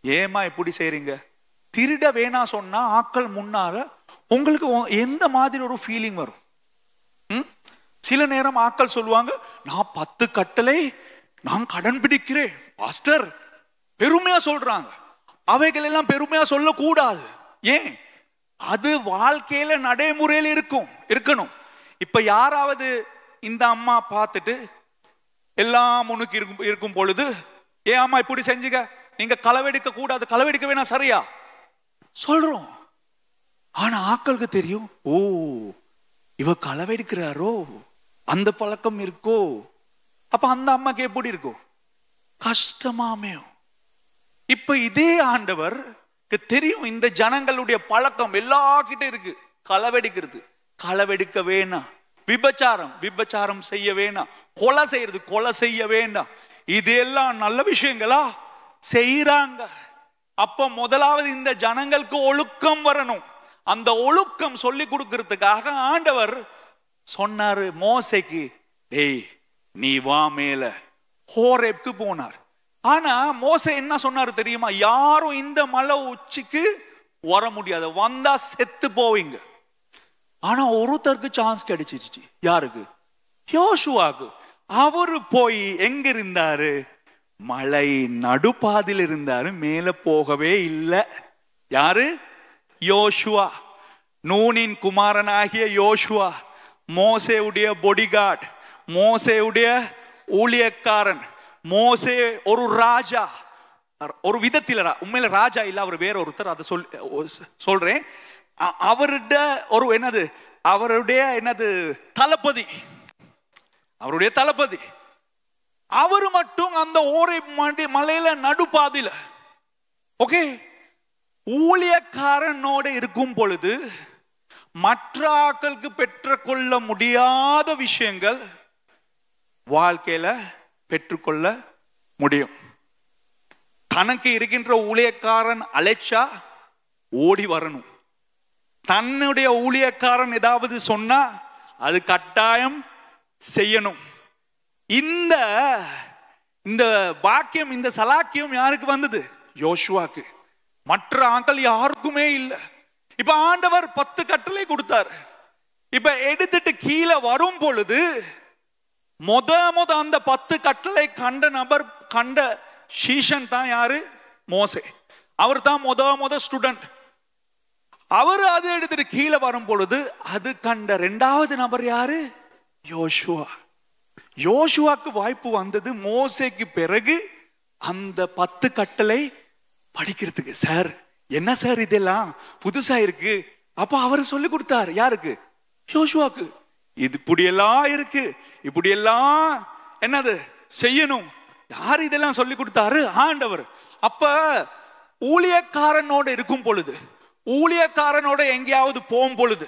ஏமா இப்படி செய்றீங்க, திருட வேணா சொன்னா ஆக்கள் முன்னால உங்களுக்கு எந்த மாதிரி ஒரு ஃபீலிங் வரும்? சில நேரம் ஆக்கள் சொல்லுவாங்க, நான் 10 கட்டளை நான் கடன் பிடிக்கிறேன் பாஸ்டர், பெருமையா சொல்றாங்க. அவைகள் எல்லாம் பெருமையா சொல்லக்கூடாது. ஏன்? அது வாழ்க்கையில நடைமுறையில் இருக்கணும். இப்ப யாராவது இந்த அம்மா பார்த்துட்டு எல்லாம் முன்னுக்கு இருக்கும் பொழுது, ஏன் அம்மா இப்படி செஞ்சுங்க, நீங்க களவெடுக்க கூடாது, களவெடுக்க வேணா, சரியா சொல்றோம். ஆனா ஆக்களுக்கு தெரியும், ஓ இவ களவெடுக்கிறாரோ, அந்த பழக்கம் இருக்கோ. அப்ப அந்த அம்மாக்கு எப்படி இருக்கும்? கஷ்டமாமே. இப்ப இதே ஆண்டவர் தெரியும் இந்த ஜனங்களுடைய பழக்கம் எல்லா கிட்ட இருக்கு, களவெடுக்கிறது. களவெடுக்க வேணாம், விபச்சாரம் செய்ய வேண்டாம், கொலை செய்ய வேண்டாம். இதெல்லாம் நல்ல விஷயங்களா செய்யறாங்க. அப்ப முதலாவது இந்த ஜனங்களுக்கு ஒழுக்கம் வரணும். அந்த ஒழுக்கம் சொல்லி கொடுக்கிறதுக்காக ஆண்டவர் சொன்னாரு மோசேக்கு, டேய் நீ வா மேல. ஹோரேப்க்கு போனார். ஆனா மோசே என்ன சொன்னாரு தெரியுமா? யாரும் இந்த மலை உச்சிக்கு வர முடியாது, வந்தா செத்து போவீங்க. ஆனா ஒருத்தருக்கு சான்ஸ் கிடைச்சிச்சு. யாருக்கு? யோசுவாக்கு. அவரு போய் எங்க இருந்தாரு? மலை நடுப்பாதில் இருந்தாரு, மேல போகவே இல்லை. யாரு? யோசுவா. நூனின் குமாரனாகிய யோசுவா, மோசேவுடைய பொடிகார்ட், மோசேவுடைய ஊழியக்காரன். மோசே ஒரு ராஜா, ஒரு விதத்தில் உண்மையில ராஜா இல்ல, அவர் வேற ஒருத்தர். அதை சொல்றேன். அவருடைய தளபதி, அவருடைய தளபதி. அவரு மட்டும் அந்த ஓரேப் மலையில நடுப்பாதில, ஓகே, ஊழியக்காரனோட இருக்கும் பொழுது மற்ற ஆட்களுக்கு பெற்றுக்கொள்ள முடியாத விஷயங்கள் வாழ்க்கையில பெற்றுக்கொள்ள முடியும். தனக்கு இருக்கின்ற ஊழியக்காரன் அழைச்சா ஓடி வரணும். தன்னுடைய ஊழியக்காரன் ஏதாவது சொன்னா அது கட்டாயம் செய்யணும். இந்த பாக்கியம், இந்த சலாக்கியம் யாருக்கு வந்தது? யோசுவாக்கு. மற்ற ஆட்கள் யாருக்குமே இல்லை. இப்ப ஆண்டவர் 10 கட்டளை கொடுத்தார். இப்ப எடுத்துட்டு கீழே வரும் பொழுது மொத அந்த 10 கட்டளை கண்ட சீஷன் தான் யாரு? மோசே. அவர் தான் மொத ஸ்டூடெண்ட். அவர் அதை எடுத்துட்டு கீழே வரும் பொழுது அது கண்ட 2வது நபர் யாரு? யோசுவா. யோசுவாக்கு வாய்ப்பு வந்தது மோசேக்கு பிறகு அந்த 10 கட்டளை படிக்கிறதுக்கு. சார் என்ன சார் இதெல்லாம் புதுசா இருக்கு. அப்ப அவர் சொல்லி கொடுத்தார். யாருக்கு? யோசுவாக்கு. இது இப்படியெல்லாம் இருக்கு, இப்படியெல்லாம் என்னது செய்யணும். யார் இதெல்லாம் சொல்லி கொடுத்தாரு? ஆண்டவர். அப்ப ஊழியக்காரனோட இருக்கும் பொழுது, ஊழியக்காரனோட எங்கேயாவது போகும் பொழுது,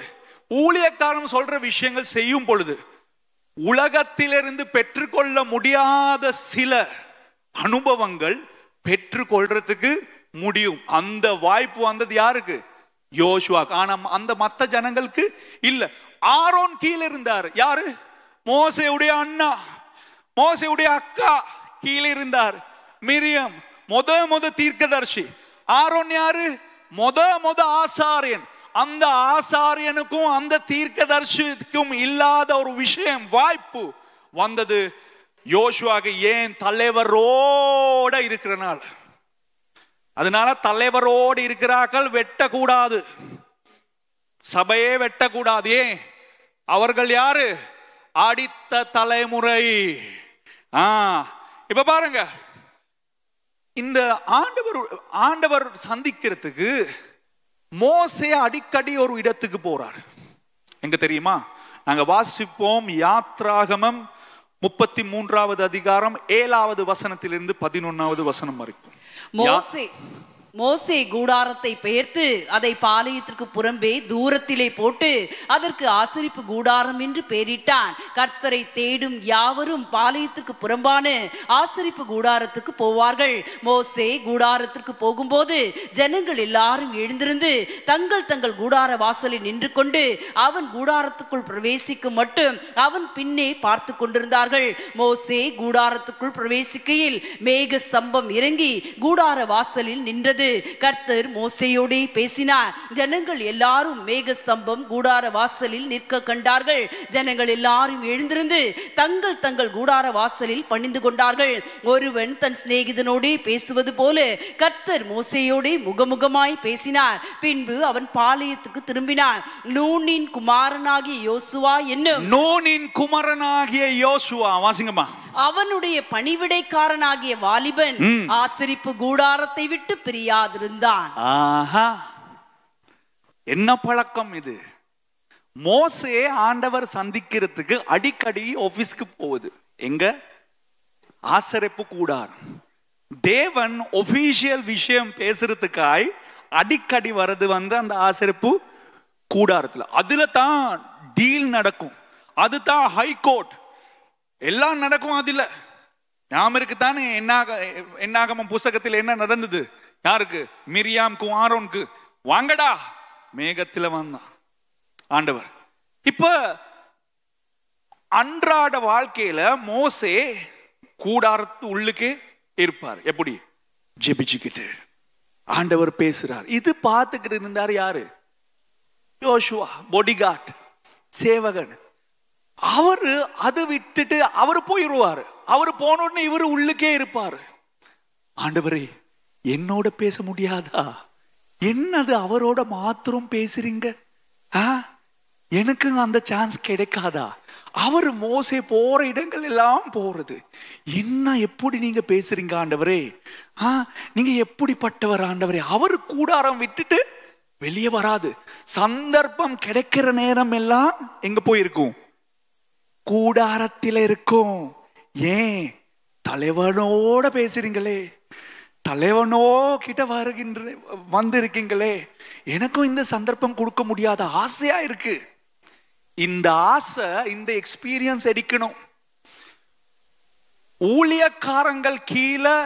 ஊழியக்காரன் சொல்ற விஷயங்கள் செய்யும் பொழுது உலகத்திலிருந்து பெற்றுக்கொள்ள முடியாத சில அனுபவங்கள் பெற்றுக்கொள்றதுக்கு முடியும். அந்த வாய்ப்பு வந்தது யாருக்கு? யோசுவாக்கு. ஆனா அந்த மத்த ஜனங்களுக்கு இல்ல. ஆரோன் கீழே இருந்தார். யாரு? மோசேவுடைய அண்ணா, மோசேவுடைய அக்கா கீழே இருந்தார். மிரியம் மொத தீர்க்கதர்சி. ஆரோன் யாரு? மொத ஆசாரியன். அந்த ஆசாரியனுக்கும் அந்த தீர்க்கதர்சிக்கும் இல்லாத ஒரு விஷயம், வாய்ப்பு வந்தது யோசுவாக்கு. ஏன்? தலைவரோட இருக்கிறனால. அதனால தலைவரோடு இருக்கிறார்கள் வெட்டக்கூடாது, சபையே வெட்டக்கூடாது. ஏன்? அவர்கள் யாரு? அடுத்த தலைமுறை. இப்ப பாருங்க, இந்த ஆண்டவர் சந்திக்கிறதுக்கு மோசே அடிக்கடி ஒரு இடத்துக்கு போறார். எங்க தெரியுமா? நாங்க வாசிப்போம் யாத்ராகமம் 33வது அதிகாரம் 7வது வசனத்திலிருந்து 11வது வசனம் வரைக்கும். மோசே கூடாரத்தை பெயர்த்து அதை பாளையத்திற்கு புறம்பே தூரத்திலே போட்டு அதற்கு ஆசரிப்பு கூடாரம் என்று பெயரிட்டான். கர்த்தரை தேடும் யாவரும் பாளையத்திற்கு புறம்பான ஆசரிப்பு கூடாரத்துக்கு போவார்கள். மோசே கூடாரத்திற்கு போகும்போது ஜனங்கள் எல்லாரும் எழுந்திருந்து தங்கள் தங்கள் கூடார வாசலில் நின்று கொண்டு அவன் கூடாரத்துக்குள் பிரவேசிக்கும் மட்டும் அவன் பின்னே பார்த்து கொண்டிருந்தார்கள். மோசே கூடாரத்துக்குள் பிரவேசிக்கையில் மேக ஸ்தம்பம் இறங்கி கூடார வாசலில் நின்றது. கர்த்தர் மோசேயோடு பேசினார். ஜனங்கள் எல்லாரும் மேகஸ்தம்பம் கூடார வாசலில் நிற்க கண்டார்கள். ஜனங்கள் எல்லாரும் எழுந்திருந்து தங்கள் தங்கள் கூடார வாசலில் பணிந்து கொண்டார்கள். ஒருவன் தன் சிநேகிதனோடு பேசுவது போல கர்த்தர் மோசேயோடு முகமுகமாய் பேசினார். பின்பு அவன் பாளையத்துக்கு திரும்பினான். நூனின் குமாரனாகிய யோசுவா என்னும் வாசிங்கம்மா. அவனுடைய பணிவிடைக்காரனாகிய வாலிபன் ஆசரிப்பு கூடாரத்தை விட்டு பிரியாதிருந்தான். என்ன பழக்கம் இது? மோசே ஆண்டவர் சந்திக்கிறதுக்கு அடிக்கடி ஆபீஸ்க்கு போகுது. எங்க? ஆசரிப்பு கூடாரம். தேவன் ஒபிஷியல் விஷயம் பேசுறதுக்காய் அடிக்கடி வருது அந்த ஆசரிப்பு கூடாரத்துல. அதுல தான் டீல் நடக்கும், அதுதான் ஹை கோர்ட். எல்லாம் நடக்கும் அதில். ஞாபகம் தானே என்னாகமம் புஸ்தகத்தில் என்ன நடந்தது? யாருக்கு? மிரியாம்க்கு ஆரோனுக்கு. வாங்கடா, மேகத்துல வந்தான் ஆண்டவர். இப்ப அன்றாட வாழ்க்கையில மோசே கூடாரத்து உள்ளுக்கே இருப்பார். எப்படி? ஜெபிச்சுக்கிட்டு ஆண்டவர் பேசுறார். இது பார்த்துக்கிட்டு இருந்தார் யாரு? யோசுவா, பாடிகார்ட், சேவகன். அவரு அதை விட்டுட்டு அவரு போயிடுவாரு. அவரு போன உடனே இவரு உள்ளுக்கே இருப்பாரு. ஆண்டவரே, என்னோட பேச முடியாதா? என்னது அவரோட மாத்திரம் பேசுறீங்க? எனக்கு அந்த சான்ஸ் கிடைக்காதா? அவர் மோசே போற இடங்கள் எல்லாம் போறது. என்ன எப்படி நீங்க பேசுறீங்க ஆண்டவரே? நீங்க எப்படிப்பட்டவர் ஆண்டவரே? அவர் கூடாரம் விட்டுட்டு வெளியே வராது. சந்தர்ப்பம் கிடைக்கிற நேரம் எல்லாம் எங்க போயிருக்கும்? கூடாரத்தில் இருக்கும். ஏன்? தலைவனோட பேசுறீங்களே, தலைவனோ கிட்ட வந்திருக்கீங்களே. எனக்கும் இந்த சந்தர்ப்பம் கொடுக்க முடியாத ஆசையா இருக்கு. இந்த ஆசை, இந்த எக்ஸ்பீரியன்ஸ் எடுக்கணும். ஊழியக்காரங்கள் கீழே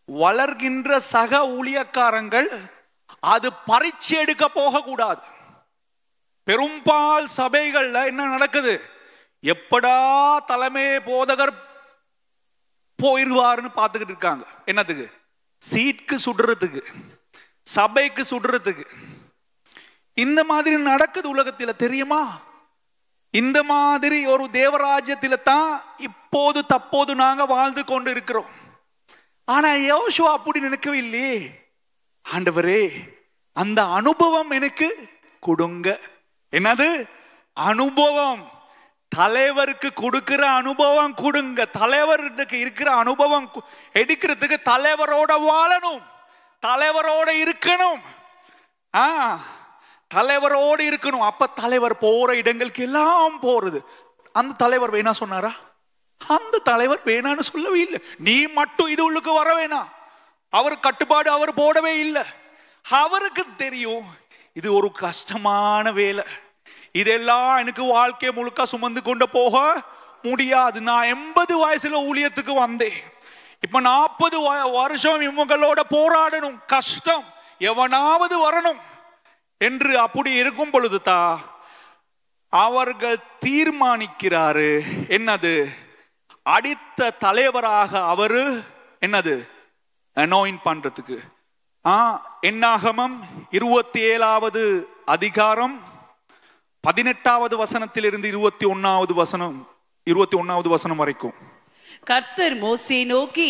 வளர்கின்ற சக ஊழியக்காரங்கள் அது பரீட்சை எடுக்க போக கூடாது. பெரும்பால் சபைகள்ல என்ன நடக்குது? எப்படா தலைமை போதகர் போயிருவாருன்னு பார்த்துக்கிட்டு இருக்காங்க. என்னத்துக்கு? சீட்க்கு சுடுறதுக்கு, சபைக்கு சுடுறதுக்கு. இந்த மாதிரி நடக்குது உலகத்தில், தெரியுமா? இந்த மாதிரி ஒரு தேவராஜ்யத்தில தான் இப்போது தப்போது நாங்க வாழ்ந்து கொண்டு இருக்கிறோம். ஆனா யோசுவா அப்படி நினைக்கவே இல்லையே. ஆண்டவரே, அந்த அனுபவம் எனக்கு கொடுங்க. என்னது அனுபவம்? தலைவருக்கு கொடுக்கிற அனுபவம் கொடுங்க. தலைவருக்கு இருக்கிற அனுபவம் எடுக்கிறதுக்கு தலைவரோட வாழணும், தலைவரோட இருக்கணும். தலைவரோடு இருக்கணும். அப்ப தலைவர் போற இடங்களுக்கு எல்லாம் போறது. அந்த தலைவர் வேணா சொன்னாரா? அந்த தலைவர் வேணான்னு சொல்லவே இல்லை. நீ மட்டும் இது உள்ளுக்கு வர வேணாம். அவர் கட்டுப்பாடு அவர் போடவே இல்லை. அவருக்கு தெரியும் இது ஒரு கஷ்டமான வேலை, இதெல்லாம் எனக்கு வாழ்க்கை முழுக்க சுமந்து கொண்டு போக முடியாது. நான் 80 வயசுல ஊழியத்துக்கு வந்தேன். இப்ப 40 வருஷம் இவங்களோட போராடணும், கஷ்டம், எவனாவது வரணும் என்று அப்படி இருக்கும் பொழுதுதான் அவர்கள் தீர்மானிக்கிறாரு. என்னது? அடித்த தலைவராக அவரு என்னது அனாயின்ட் பண்றதுக்கு. என்னாகமம் 27வது அதிகாரம் 18வது வசனத்திலிருந்து 21வது வசனம் வரைக்கும். கர்த்தர் மோசே நோக்கி,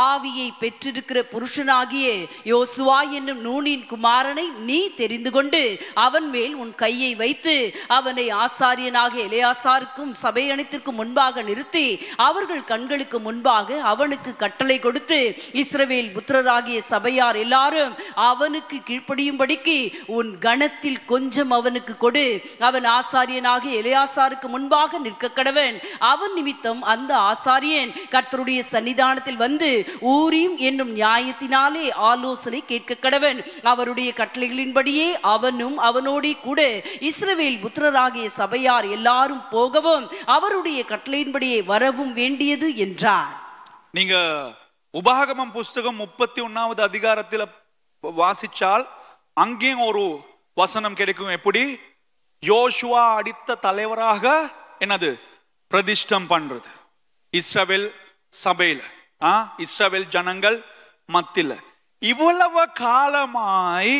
ஆவியை பெற்றிருக்கிற புருஷனாகிய யோசுவா என்னும் நூனின் குமாரனை நீ தெரிந்து கொண்டு அவன் மேல் உன் கையை வைத்து அவனை ஆசாரியனாக எலெயாசாருக்கும் சபை அனைத்திற்கும் முன்பாக நிறுத்தி அவர்கள் கண்களுக்கு முன்பாக அவனுக்கு கட்டளை கொடுத்து இஸ்ரவேல் புத்திரராகிய சபையார் எல்லாரும் அவனுக்கு கீழ்ப்படியும்படிக்கு உன் கணத்தில் கொஞ்சம் அவனுக்கு கொடு. அவன் ஆசாரியனாக எலெயாசாருக்கு முன்பாக நிற்க கடவன். அவன் நிமித்தம் அந்த ஆசாரியன் கர்த்தருடைய சன்னிதானத்தில் வந்து ஊரீம் என்னும் நியாயத்தினாலே ஆலோசனை கேட்க கடவன். அவருடைய கட்டளைகளின்படியே அவனும் அவனோடு கூட இஸ்ரவேல் புத்திரராகிய சபையார் எல்லாரும் போகவும் அவருடைய கட்டளையின்படியே வரவும் வேண்டியது என்றார். நீங்க உபாகமம் புஸ்தகம் 31வது அதிகாரத்தில் வாசிச்சால் அங்கேயும் ஒரு வசனம் கிடைக்கும். எப்படி? யோசுவா அடித்த தலைவராக என்னது பிரதிஷ்டம் பண்றது. இஸ்ரவேல் சபையில, இஸ்ரவேல் ஜனங்கள் மத்தியில இவ்வளவு காலமாய்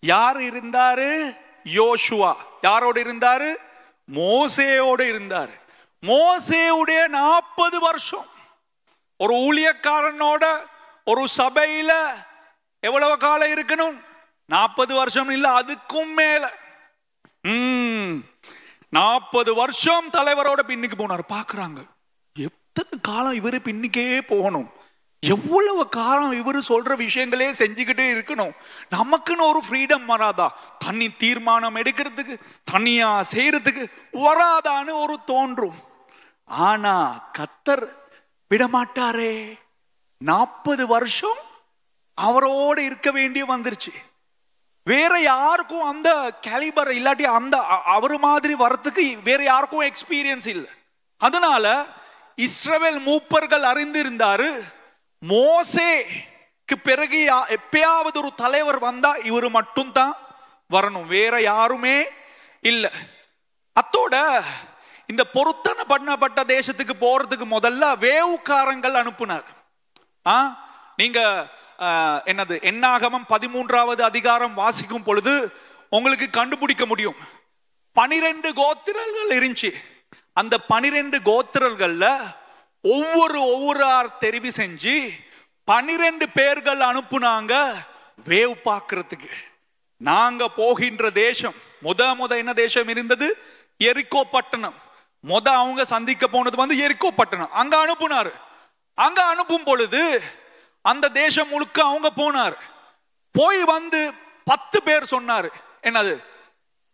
யார் இருந்தாரு? யோசுவா. யாரோடு இருந்தாரு? மோசேயோடு இருந்தாரு. மோசேவுடைய 40 வருஷம் ஒரு ஊழியக்காரனோட ஒரு சபையில எவ்வளவு காலம் இருக்கணும்? 40 வருஷம் இல்ல, அதுக்கும் மேல 40 வருஷம் தலைவரோட பின்னுக்கு போனார். பாக்குறாங்க எத்தனை காலம் இவரு பின்னுக்கே போகணும், எவ்வளவு காலம் இவரு சொல்ற விஷயங்களே செஞ்சுக்கிட்டே இருக்கணும். நமக்குன்னு ஒரு ஃப்ரீடம் வராதா? தனி தீர்மானம் எடுக்கிறதுக்கு, தனியா செய்யறதுக்கு வராதான்னு ஒரு தோன்றும். ஆனா கர்த்தர் விடமாட்டாரே. 40 வருஷம் அவரோடு இருக்க வேண்டிய வந்துருச்சு. வேற யாருக்கும் அந்த கேலிபர் இல்லாட்டி அந்த அவர் மாதிரி வரத்துக்கு வேற யாருக்கும் எக்ஸ்பீரியன்ஸ் இல்லை. அதனால இஸ்ரவேல் மூப்பர்கள் அறிந்திருந்தாரு, மோசேக்கு பிறகு எப்பயாவது ஒரு தலைவர் வந்தா இவர் மட்டும் தான் வரணும், வேற யாருமே இல்லை. அத்தோட இந்த பொருத்தனை பண்ணப்பட்ட தேசத்துக்கு போறதுக்கு முதல்ல வேவுக்காரங்கள் அனுப்புனார். நீங்க என்னது என்னாகமம் 13வது அதிகாரம் வாசிக்கும் பொழுது உங்களுக்கு கண்டுபிடிக்க முடியும். 12 கோத்திரங்கள் இருந்துச்சு. அந்த 12 கோத்திரங்கள்ல ஒவ்வொரு தெரிவு செஞ்சு 12 பேர்கள் அனுப்புனாங்க வேவ் பார்க்கறதுக்கு. நாங்க போகின்ற தேசம் முத என்ன தேசம் இருந்தது? எரிகோ பட்டணம். அவங்க சந்திக்க போனது எரிகோ பட்டணம். அங்க அனுப்புனாரு. அங்க அனுப்பும் பொழுது அந்த தேசம் முழுக்க அவங்க போனார். போய் 10 பேர் சொன்னாரு, என்னது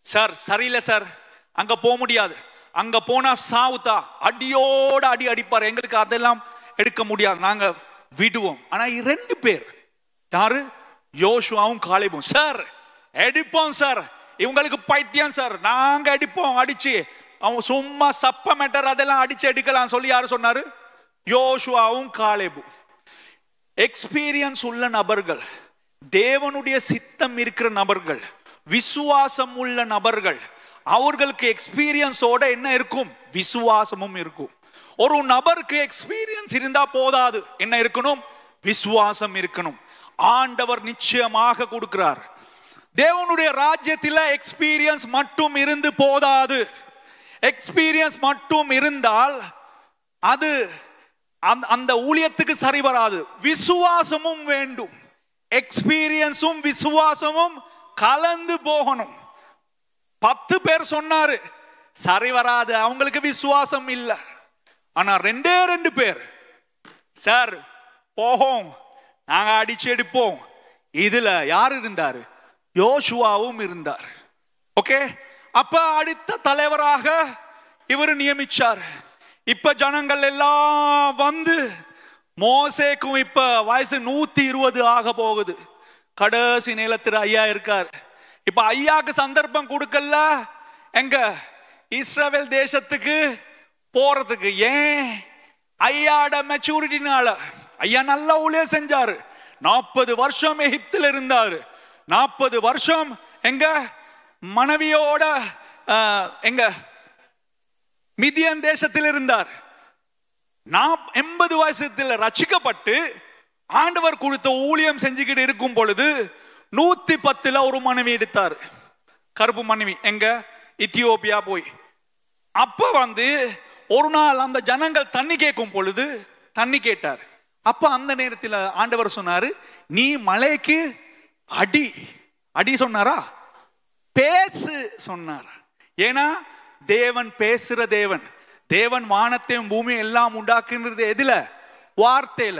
சார், சரியில்லை சார், அங்க போக முடியாது, அங்க போனா சாவுதா, அடியோட அடிப்பார், எங்களுக்கு அதெல்லாம் எடுக்க முடியாது, நாங்க விடுவோம். ஆனா 2 பேர், யாரு? யோசுவாவும் காலேபும், சார் அடிப்போம் சார், இவங்களுக்கு பைத்தியம் சார், நாங்க அடிப்போம், அடிச்சு அவன் சும்மா சப்ப மேட்டர் அதெல்லாம் அடிச்சு எடுக்கலாம் சொல்லி யாரு சொன்னாரு? யோசுவாவும் காலேபும். எக்ஸ்பீரியன்ஸ் உள்ள நபர்கள், தேவனுடைய சித்தம் இருக்கிற நபர்கள், விசுவாசம் உள்ள நபர்கள், அவர்களுக்கு எக்ஸ்பீரியன்ஸோட என்ன இருக்கும்? விசுவாசமும் இருக்கும். ஒரு நபருக்கு எக்ஸ்பீரியன்ஸ் இருந்தா போதாது, என்ன இருக்கணும்? விசுவாசம் இருக்கணும். ஆண்டவர் நிச்சயமாக கொடுக்கிறார். தேவனுடைய ராஜ்யத்தில் எக்ஸ்பீரியன்ஸ் மட்டும் இருந்து போதாது. எக்ஸ்பீரியன்ஸ் மட்டும் இருந்தால் அது அந்த ஊழியத்துக்கு சரி வராது. விசுவாசமும் வேண்டும். எக்ஸ்பீரியன்ஸும் விசுவாசமும் கலந்து போகணும். 10 பேர் சொன்னாரு, சரி வராது, அவங்களுக்கு விசுவாசம் இல்லை. ஆனா 2 பேர், சார் போகும், நாங்க அடிச்சு எடுப்போம். இதுல யார் இருந்தாரு? யோசுவாவும் இருந்தார். ஓகே, அப்ப அடுத்த தலைவராக இவர் நியமிச்சார். இப்ப ஜனங்கள் எல்லாம் மோசேக்கும் இப்ப வயசு 120 ஆக போகுது. கடைசி நேரத்தில் ஐயா இருக்கார். இப்ப ஐயாக்கு சந்தர்ப்பம் கொடுக்கல எங்க இஸ்ரவேல் தேசத்துக்கு போறதுக்கு. ஏன்? ஐயாட மெச்சூரிட்டினால. ஐயா நல்ல ஊழியம் செஞ்சாரு. 40 வருஷம் எகிப்தில் இருந்தாரு. 40 வருஷம் எங்க மனைவியோட எங்க மிதியன் தேசத்தில் இருந்தார். 80 வயசத்தில் ரட்சிக்கப்பட்டு ஆண்டவர் கொடுத்த ஊழியம் செஞ்சுக்கிட்டு இருக்கும் பொழுது 110ல் ஒரு மனைவி எடுத்தார். கருப்பு மனைவி, எங்க எத்தியோப்பியா போய். அப்ப ஒரு நாள் அந்த ஜனங்கள் தண்ணி கேட்கும் பொழுது தண்ணி கேட்டார். அப்ப அந்த நேரத்தில் ஆண்டவர் சொன்னாரு, நீ மலைக்கு அடி சொன்னாரா? பேசு சொன்னார். ஏன்னா தேவன் பேசுற தேவன். தேவன் வானத்தையும் பூமியும் எல்லாம் உண்டாக்குறது எதுல? வார்த்தையில.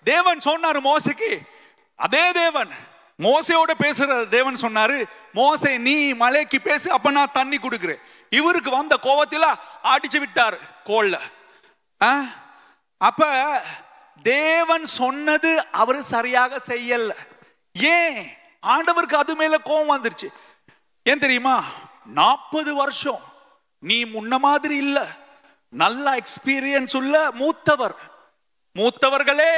தேவன் சொன்னாரு மோசைக்கு, அதே தேவன் மோசையோட பேசுற தேவன் சொன்னாரு, மோசே நீ மலைக்கு பேசு, அப்ப நான் தண்ணி கொடுக்கிறேன். இவருக்கு வந்த கோவத்தில அடிச்சு விட்டாரு கோல்ல. அப்ப தேவன் சொன்னது அவரு சரியாக செய்யல. ஏன்? ஆண்டவருக்கு அது மேல கோவம் வந்துருச்சு. ஏன் தெரியுமா? 40 வருஷம் நீ முன்ன மாதிரி இல்ல, நல்ல எக்ஸ்பீரியன்ஸ் உள்ள மூத்தவர்களே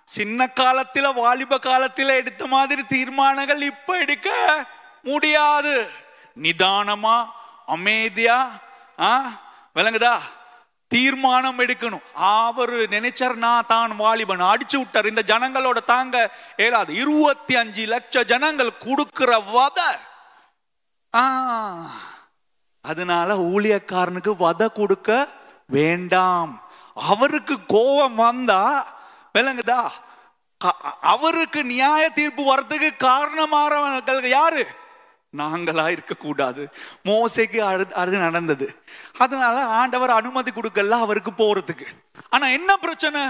சின்ன காலத்துல வாலிப காலத்துல எடுத்த மாதிரி தீர்மானங்கள் இப்ப எடுக்க முடியாது. நிதானமா அமைதியா விளங்குதா தீர்மானம் எடுக்கணும். அவரு நினைச்சார், நான் தான் வாலிபன், அடிச்சு விட்டார். இந்த ஜனங்களோட தாங்க ஏழாது. 25 லட்சம் ஜனங்கள் கொடுக்கிற வத. அதனால ஊழியக்காரனுக்கு வத கொடுக்க வேண்டாம். அவருக்கு கோபம் வந்தா விளங்குதா, அவருக்கு நியாய தீர்ப்பு வர்றதுக்கு காரணமானவர்கள் யாரு? நாங்களா இருக்கக்கூடாது. மோசைக்கு அது நடந்தது. அதனால ஆண்டவர் அனுமதி கொடுக்கல அவருக்கு போறதுக்கு. ஆனா என்ன பிரச்சனை?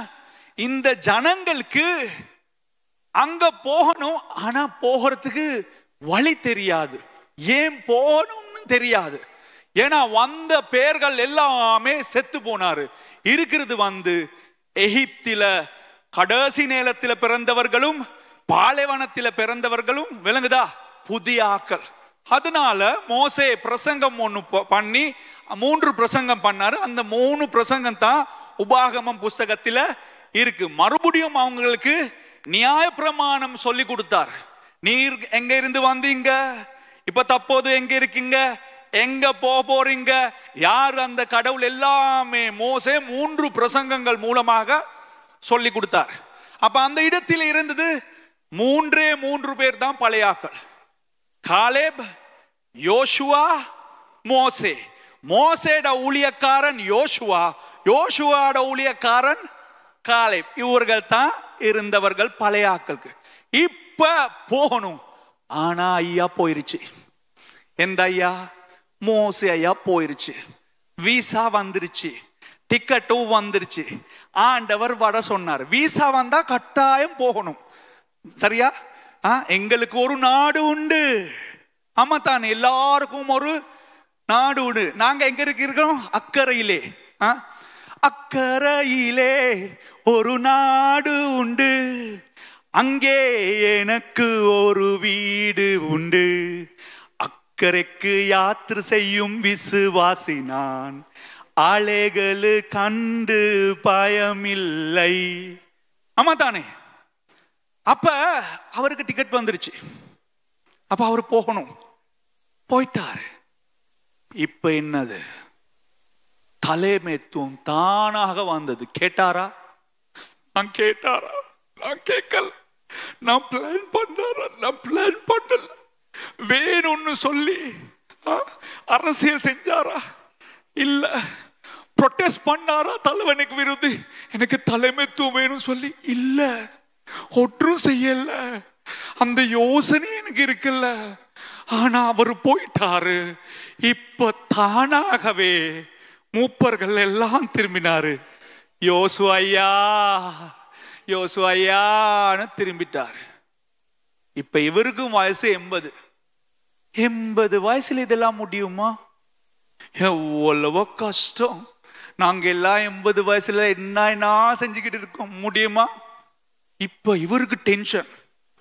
இந்த ஜனங்களுக்கு அங்க போகணும், ஆனா போகிறதுக்கு வழி தெரியாது. ஏன் போகணும்னு தெரியாது. ஏன்னா வந்த பேர்கள் எல்லாமே செத்து போனாரு. இருக்கிறது எகிப்தில கடைசி நேரத்தில் பிறந்தவர்களும் பாலைவனத்தில பிறந்தவர்களும் விளங்குதா புதிய ஆக்கள். அதனால மோசே பிரசங்கம் ஒண்ணு பண்ணி 3 பிரசங்கம் பண்ணாரு. அந்த 3 பிரசங்கம் தான் உபாகமம் புஸ்தகத்தில இருக்கு. மறுபடியும் அவங்களுக்கு நியாயப்பிரமாணம் சொல்லி கொடுத்தார். நீர் எங்க இருந்து வந்தீங்க, இப்ப தப்போது எங்க இருக்கீங்க, எங்க போறீங்க, யார் அந்த கடவுள், எல்லாமே மோசே 3 பிரசங்கங்கள் மூலமாக சொல்லி கொடுத்தார். அப்ப அந்த இடத்தில் இருந்தது 3 பேர் தான் பழையாக்கள். காலேப், யோசுவா, மோசே. மோசேட ஊழியக்காரன் யோசுவா, யோசுவாட ஊழியக்காரன் காலேப். இவர்கள் தான் இருந்தவர்கள் பழையாக்களுக்கு. இப்ப போகணும், ஆனா ஐயா போயிருச்சு. எந்த ஐயா? மோசே ஐயா போயிருச்சு. விசா வந்துருச்சு, டிக்கெட்டும் வந்துருச்சு. ஆண்டவர் வர சொன்னார். விசா வந்தா கட்டாயம் போகணும். சரியா? எங்களுக்கு ஒரு நாடு உண்டு. ஆமா தான், எல்லாருக்கும் ஒரு நாடு உண்டு. நாங்க எங்க இருக்கிறோம்? அக்கறையிலே. அக்கறையிலே ஒரு நாடு உண்டு, அங்கே எனக்கு ஒரு வீடு உண்டு. அக்கறைக்கு யாத்திரை செய்யும் விசுவாசி நான், அலைகளு கண்டு பயமில்லை. ஆமா தானே? அப்ப அவருக்கு டிக்கெட் வந்துருச்சு. அப்ப அவர் போகணும், போயிட்டாரு. இப்ப என்னது? தலைமைத்துவம் தானாக வந்தது. கேட்டாரா? நான் கேட்டாரா? நான் கேட்கல. நான் பிளான் பண்றாரா? நான் பிளான் பண்ணல. வேணும்னு சொல்லி அரசியல் செஞ்சாரா? இல்ல. ப்ரொட்டஸ்ட் பண்ணாரா தலைவனுக்கு விருது, எனக்கு தலைமைத்துவம் வேணும் சொல்லி? இல்ல, ஒன்றும் செய்யல. அந்த யோசனை எனக்கு இருக்குல்ல. ஆனா அவர் போயிட்டாரு. இப்ப தானாகவே மூப்பர்கள் எல்லாம் திரும்பினாரு. யோசுவா ஐயா, யோசுவா ஐயான்னு திரும்பிட்டாரு. இப்ப இவருக்கும் வயசு 80 வயசுல இதெல்லாம் முடியுமா? எவ்வளவோ கஷ்டம். நாங்க எல்லாம் 80 வயசுல என்ன செஞ்சுக்கிட்டு இருக்கோம், முடியுமா? இப்ப இவருக்கு டென்ஷன்.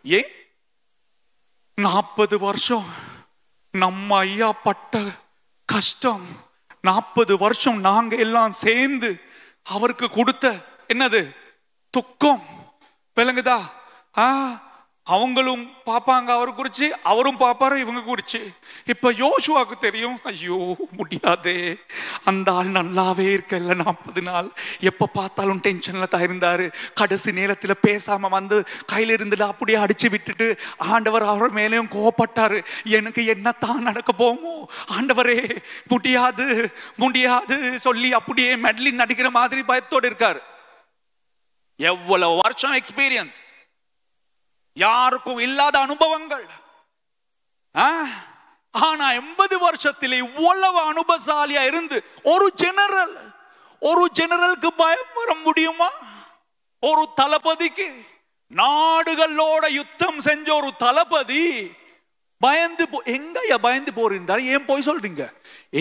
ஏன்? 40 வருஷம் நம்ம ஐயா பட்ட கஷ்டம், 40 வருஷம் நாங்க எல்லாம் சேர்ந்து அவருக்கு கொடுத்த என்னது துக்கம், விளங்குதா? அவங்களும் பாப்பாங்க அவர் குறிச்சு, அவரும் பாப்பாரு இவங்க குறிச்சு. இப்ப யோசுவாக்கு தெரியும், ஐயோ முடியாதே, அந்த ஆள் நல்லாவே இருக்கல. 40 நாள் எப்ப பார்த்தாலும் டென்ஷன்ல தான் இருந்தாரு. கடைசி நேரத்துல பேசாம வந்து கையில இருந்துல அப்படியே அடிச்சு விட்டுட்டு ஆண்டவர் அவர் மேலேயும் கோபப்பட்டாரு. எனக்கு என்னத்தான் நடக்க போமோ ஆண்டவரே, முடியாது முடியாது சொல்லி அப்படியே மெட்லின் நடிக்கிற மாதிரி பயத்தோடு இருக்காரு. எவ்வளவு வருஷம் எக்ஸ்பீரியன்ஸ், யாருக்கும் இல்லாத அனுபவங்கள். ஆனா 80 வருஷத்திலே இவ்வளவு அனுபவசாலியா இருந்து ஒரு ஜெனரலுக்கு பயம் வர முடியுமா? ஒரு தளபதிக்கு, நாடுகளோட யுத்தம் செஞ்ச ஒரு தளபதி பயந்து எங்க பயந்து போறாரு? ஏன் போய் சொல்றீங்க?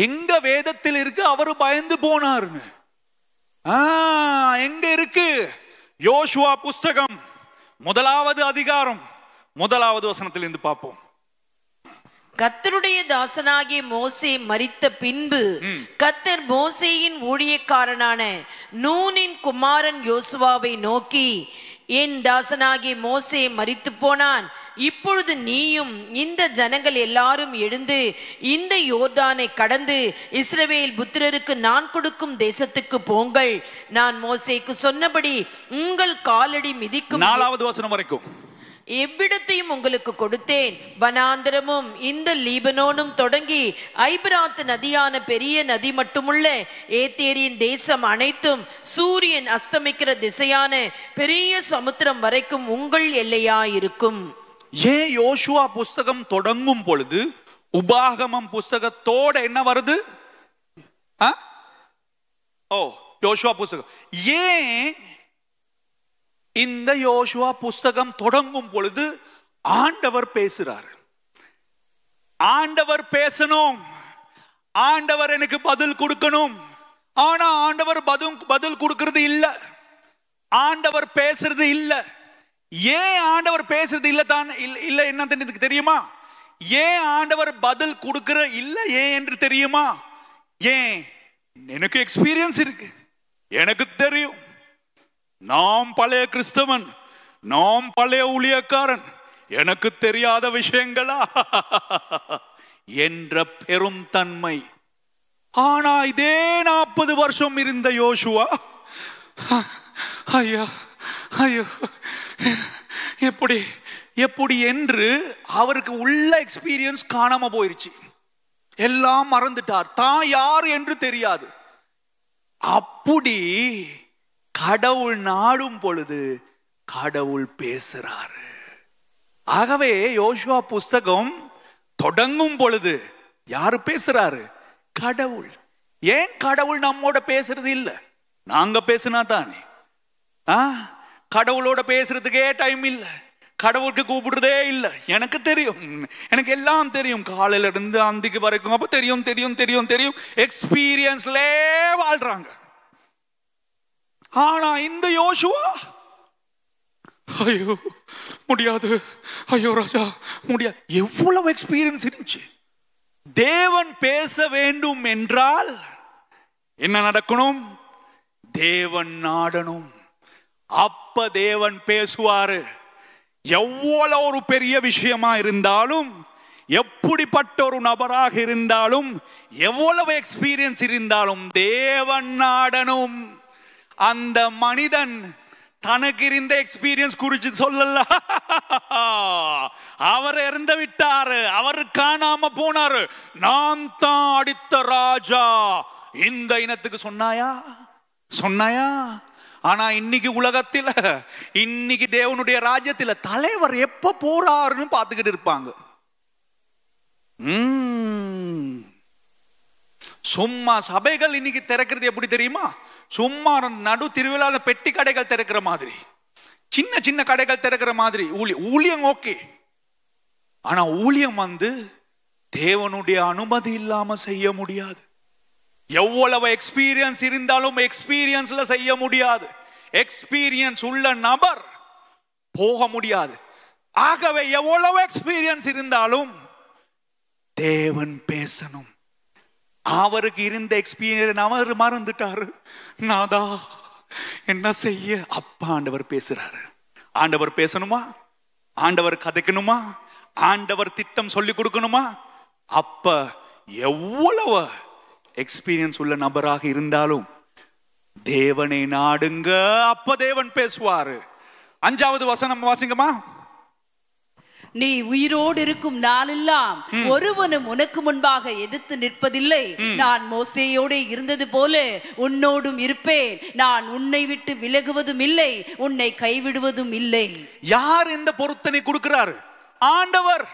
எங்க வேதத்தில் இருக்கு அவரு பயந்து போனாருன்னு? எங்க இருக்கு? யோசுவா புஸ்தகம் 1வது அதிகாரம் 1வது வசனத்திலிருந்து பார்ப்போம். கர்த்தருடைய தாசனாகிய மோசே மரித்த பின்பு கர்த்தர் மோசேயின் ஊழியக்காரனான நூனின் குமாரன் யோசுவாவை நோக்கி, என் தாசனாகிய மோசே மரித்து போனான். இப்பொழுது நீயும் இந்த ஜனங்கள் எல்லாரும் எழுந்து இந்த யோர்தானை கடந்து இஸ்ரவேல் புத்திரருக்கு நான் கொடுக்கும் தேசத்துக்கு போங்கள். நான் மோசேக்கு சொன்னபடி உங்கள் காலடி மிதிக்கும் 4வது வசனம் வரைக்கும் எவ்விடத்தையும் உங்களுக்கு கொடுத்தேன். வனாந்தரமும் இந்த லீபனோனும் தொடங்கி ஐபிராத் நதியான பெரிய நதி மட்டுமுள்ள ஏத்தேரின் தேசம் அனைத்தும் சூரியன் அஸ்தமிக்கிற திசையான பெரிய சமுத்திரம் வரைக்கும் உங்கள் எல்லையாயிருக்கும். ஏன் யோசுவா புஸ்தகம் தொடங்கும் பொழுது உபாகமம் புஸ்தகத்தோட என்ன வருது? யோசுவா புஸ்தகம். ஏன் இந்த யோசுவா புஸ்தகம் தொடங்கும் பொழுது ஆண்டவர் பேசுறார்? ஆண்டவர் பேசணும், ஆண்டவர் எனக்கு பதில் கொடுக்கணும். ஆனா ஆண்டவர் பதில் கொடுக்கிறது இல்ல, ஆண்டவர் பேசுறது இல்ல. ஏன் ஆண்டவர் பேசுறது இல்ல தான் இல்ல என்ன தெரியுமா? ஏன் ஆண்டவர் பதில் கொடுக்கிற இல்ல ஏன் என்று தெரியுமா? ஏன்? எனக்கு எக்ஸ்பீரியன்ஸ் இருக்கு, எனக்கு தெரியும். நாம் பழைய கிறிஸ்தவன், நாம் பழைய ஊழியக்காரன், எனக்கு தெரியாத விஷயங்களா என்ற பெரும் தன்மை. ஆனா இதே 40 வருஷம் இருந்த யோசுவா, ஐயா ஐயோ எப்படி எப்படி என்று அவருக்கு உள்ள எக்ஸ்பீரியன்ஸ் காணாம போயிருச்சு. எல்லாம் மறந்துட்டார், தான் யார் என்று தெரியாது. அப்படி கடவுள் நாடும் பொழுது கடவுள் பேசுறாரு. ஆகவே யோசுவா புஸ்தகம் தொடங்கும் பொழுது யாரு பேசுறாரு? கடவுள். ஏன் கடவுள் நம்மோட பேசுறது இல்ல? நாங்க பேசினா தானே. கடவுளோட பேசுறதுக்கே டைம் இல்ல, கடவுளுக்கு கூப்பிடுறதே இல்ல. எனக்கு தெரியும், எனக்கு எல்லாம் தெரியும், காலையில இருந்து அந்திக்கு வரைக்கும். அப்ப தெரியும் தெரியும் தெரியும் தெரியும், எக்ஸ்பீரியன்ஸ்லே வாழ்றாங்க. ஆனா இந்த யோசுவா, ஐயோ முடியாது, ஐயோ ராஜா முடியாது. எவ்வளவு எக்ஸ்பீரியன்ஸ் இருந்துச்சு. தேவன் பேச வேண்டும் என்றால் என்ன நடக்கணும்? தேவன் நாடணும். அப்ப தேவன் பேசுவாரு. எவ்வளவு ஒரு பெரிய விஷயமா இருந்தாலும், எப்படிப்பட்ட ஒரு நபராக இருந்தாலும், எவ்வளவு எக்ஸ்பீரியன்ஸ் இருந்தாலும் தேவன் நாடணும். அந்த மனிதன் தனக்கு இருந்த எக்ஸ்பீரியன்ஸ் குறிச்சு சொல்லல. அவர் இறந்து விட்டாரு, அவர் காணாம போனாரு. நான் தான் அடுத்த ராஜா இந்த இனத்துக்கு சொன்னாயா? சொன்னாயா? ஆனா இன்னைக்கு உலகத்தில், இன்னைக்கு தேவனுடைய ராஜ்யத்தில் தலைவர் எப்ப போறாருன்னு பார்த்துக்கிட்டு இருப்பாங்க. சும்மா சபைகள் இன்னைக்கு திறக்கிறது எப்படி தெரியுமா? சும்மா நடு திருவிழால பெட்டி கடைகள் திறக்கிற மாதிரி, சின்ன சின்ன கடைகள் திறக்கிற மாதிரி. ஊழியம் ஓகே, ஆனா ஊழியம் தேவனுடைய அனுமதி இல்லாம செய்ய முடியாது. எவ்வளவு எக்ஸ்பீரியன்ஸ் இருந்தாலும் எக்ஸ்பீரியன்ஸ்ல செய்ய முடியாது. எக்ஸ்பீரியன்ஸ் உள்ள நபர் போக முடியாது. ஆகவே எவ்வளவு எக்ஸ்பீரியன்ஸ் இருந்தாலும் தேவன் பேசணும். அவருக்கு இருந்த எக்ஸ்பீரியன்ஸ் அவர் மறந்துட்டாரு. நாதா என்ன செய்ய? அப்ப ஆண்டவர் பேசுறாரு. ஆண்டவர் பேசணுமா? ஆண்டவர் கதைக்கணுமா? ஆண்டவர் திட்டம் சொல்லி கொடுக்கணுமா? அப்ப எவ்வளவு எக்ஸ்பீரியன்ஸ் உள்ள நபராக இருந்தாலும் தேவனை நாடுங்க, அப்ப தேவன் பேசுவாரு. 5வது வசனம் வாசிங்கம்மா. நீ உயிரோடு இருக்கும் நாளெல்லாம் ஒருவனும் உனக்கு முன்பாக எதிர்த்து நிற்பதில்லை. நான் மோசேயோடு இருந்தது போல உன்னோடும் இருப்பேன். நான் உன்னை விட்டு விலகுவதும் இல்லை, உன்னை கைவிடுவதும் இல்லை. யார் இந்த பொருத்தனை கொடுக்கிறாரு? ஆண்டவர்.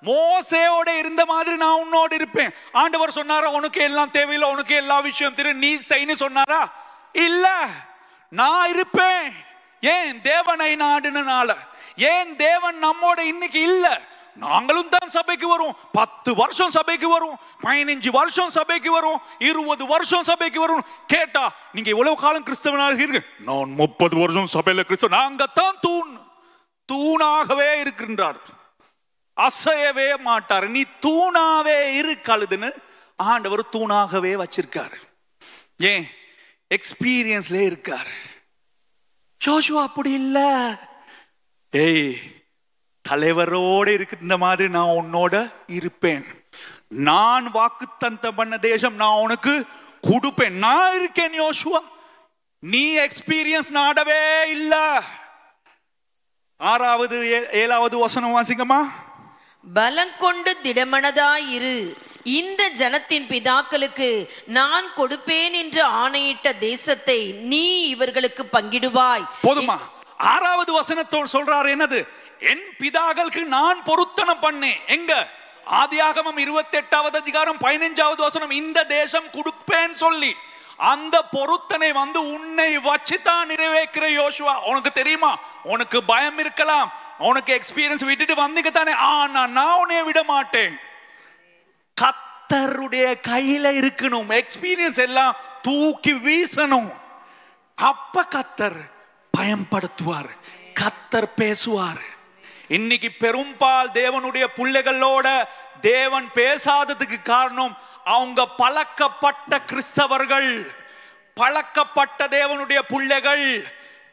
மோசேயோட இருந்த மாதிரி நான் உன்னோடு இருப்பேன். ஆண்டவர் சொன்னாரா உனக்கு எல்லாம் தேவையில்லை, உனக்கு எல்லா விஷயம் தெரியும், நீ செய்யு சொன்னாரா? இல்ல, நான் இருப்பேன். ஏன்? தேவனை நாடுனால. ஏன் தேவன் நம்மோட இன்னைக்கு இல்ல? நாங்களும் தான் சபைக்கு வரும், 10 வருஷம் சபைக்கு வரும், 15 வருஷம் சபைக்கு வரும், 20 வருஷம் சபைக்கு வரும். கேட்டா நீங்க எவ்வளவு காலம் கிறிஸ்தவனாக இருக்கு? நான் 30 வருஷம் சபையில கிறிஸ்தவன். நாங்க தான் தூணாகவே இருக்கின்றார், அசையவே மாட்டார். நீ தூணாவே இருக்கழுதுன்னு ஆண்டவர் தூணாகவே வச்சிருக்காரு. ஏன்? எக்ஸ்பீரியன்ஸ்ல இருக்காரு. யோசுவா அப்படி இல்ல. ஏய், தலைவரோட இருக்கிற மாதிரி நான் உன்னோட இருப்பேன். நான் வாக்குத்தத்தம் பண்ண தேசம் நான் உனக்கு கொடுப்பேன். நான் இருக்கேன் யோசுவா. நீ எக்ஸ்பீரியன்ஸ் நாடவே இல்ல. 6வது 7வது வசனம் வாசிங்கம்மா. பலங்கொண்டு திடமனதாயிரு, இந்த ஜனத்தின் பிதாக்களுக்கு நான் கொடுப்பேன் என்று ஆணையிட்ட தேசத்தை நீ இவர்களுக்கு பங்கிடுவாய். போதுமா? 6வது வசனத்தோடு சொல்றாரு என்னது? என் பிதாக்களுக்கு நான் பொருத்தனை பண்ணேன். எங்க? ஆதியாகமம் 28வது அதிகாரம் 15வது வசனம். இந்த தேசம் கொடுப்பேன் சொல்லி அந்த பொருத்தனை உன்னை வச்சுதான் நிறைவேற்கிற யோசுவா. உனக்கு தெரியுமா? உனக்கு பயம் இருக்கலாம், உனக்கு எக்ஸ்பீரியன்ஸ் விட்டுட்டு வந்தீங்க தானே. ஆனா நான் உன்னை விட மாட்டேன். கர்த்தருடைய கையில இருக்கணும். எக்ஸ்பீரியன்ஸ் எல்லாம் தூக்கி வீசணும். அப்ப கர்த்தர் பயன்படுத்துவார். கர்த்தர் பேசுவார். இன்னைக்கு பெரும்பால் தேவனுடைய பிள்ளைகளோட தேவன் பேசாததுக்கு காரணம் அவங்க பழக்கப்பட்ட கிறிஸ்தவர்கள், பழக்கப்பட்ட தேவனுடைய பிள்ளைகள்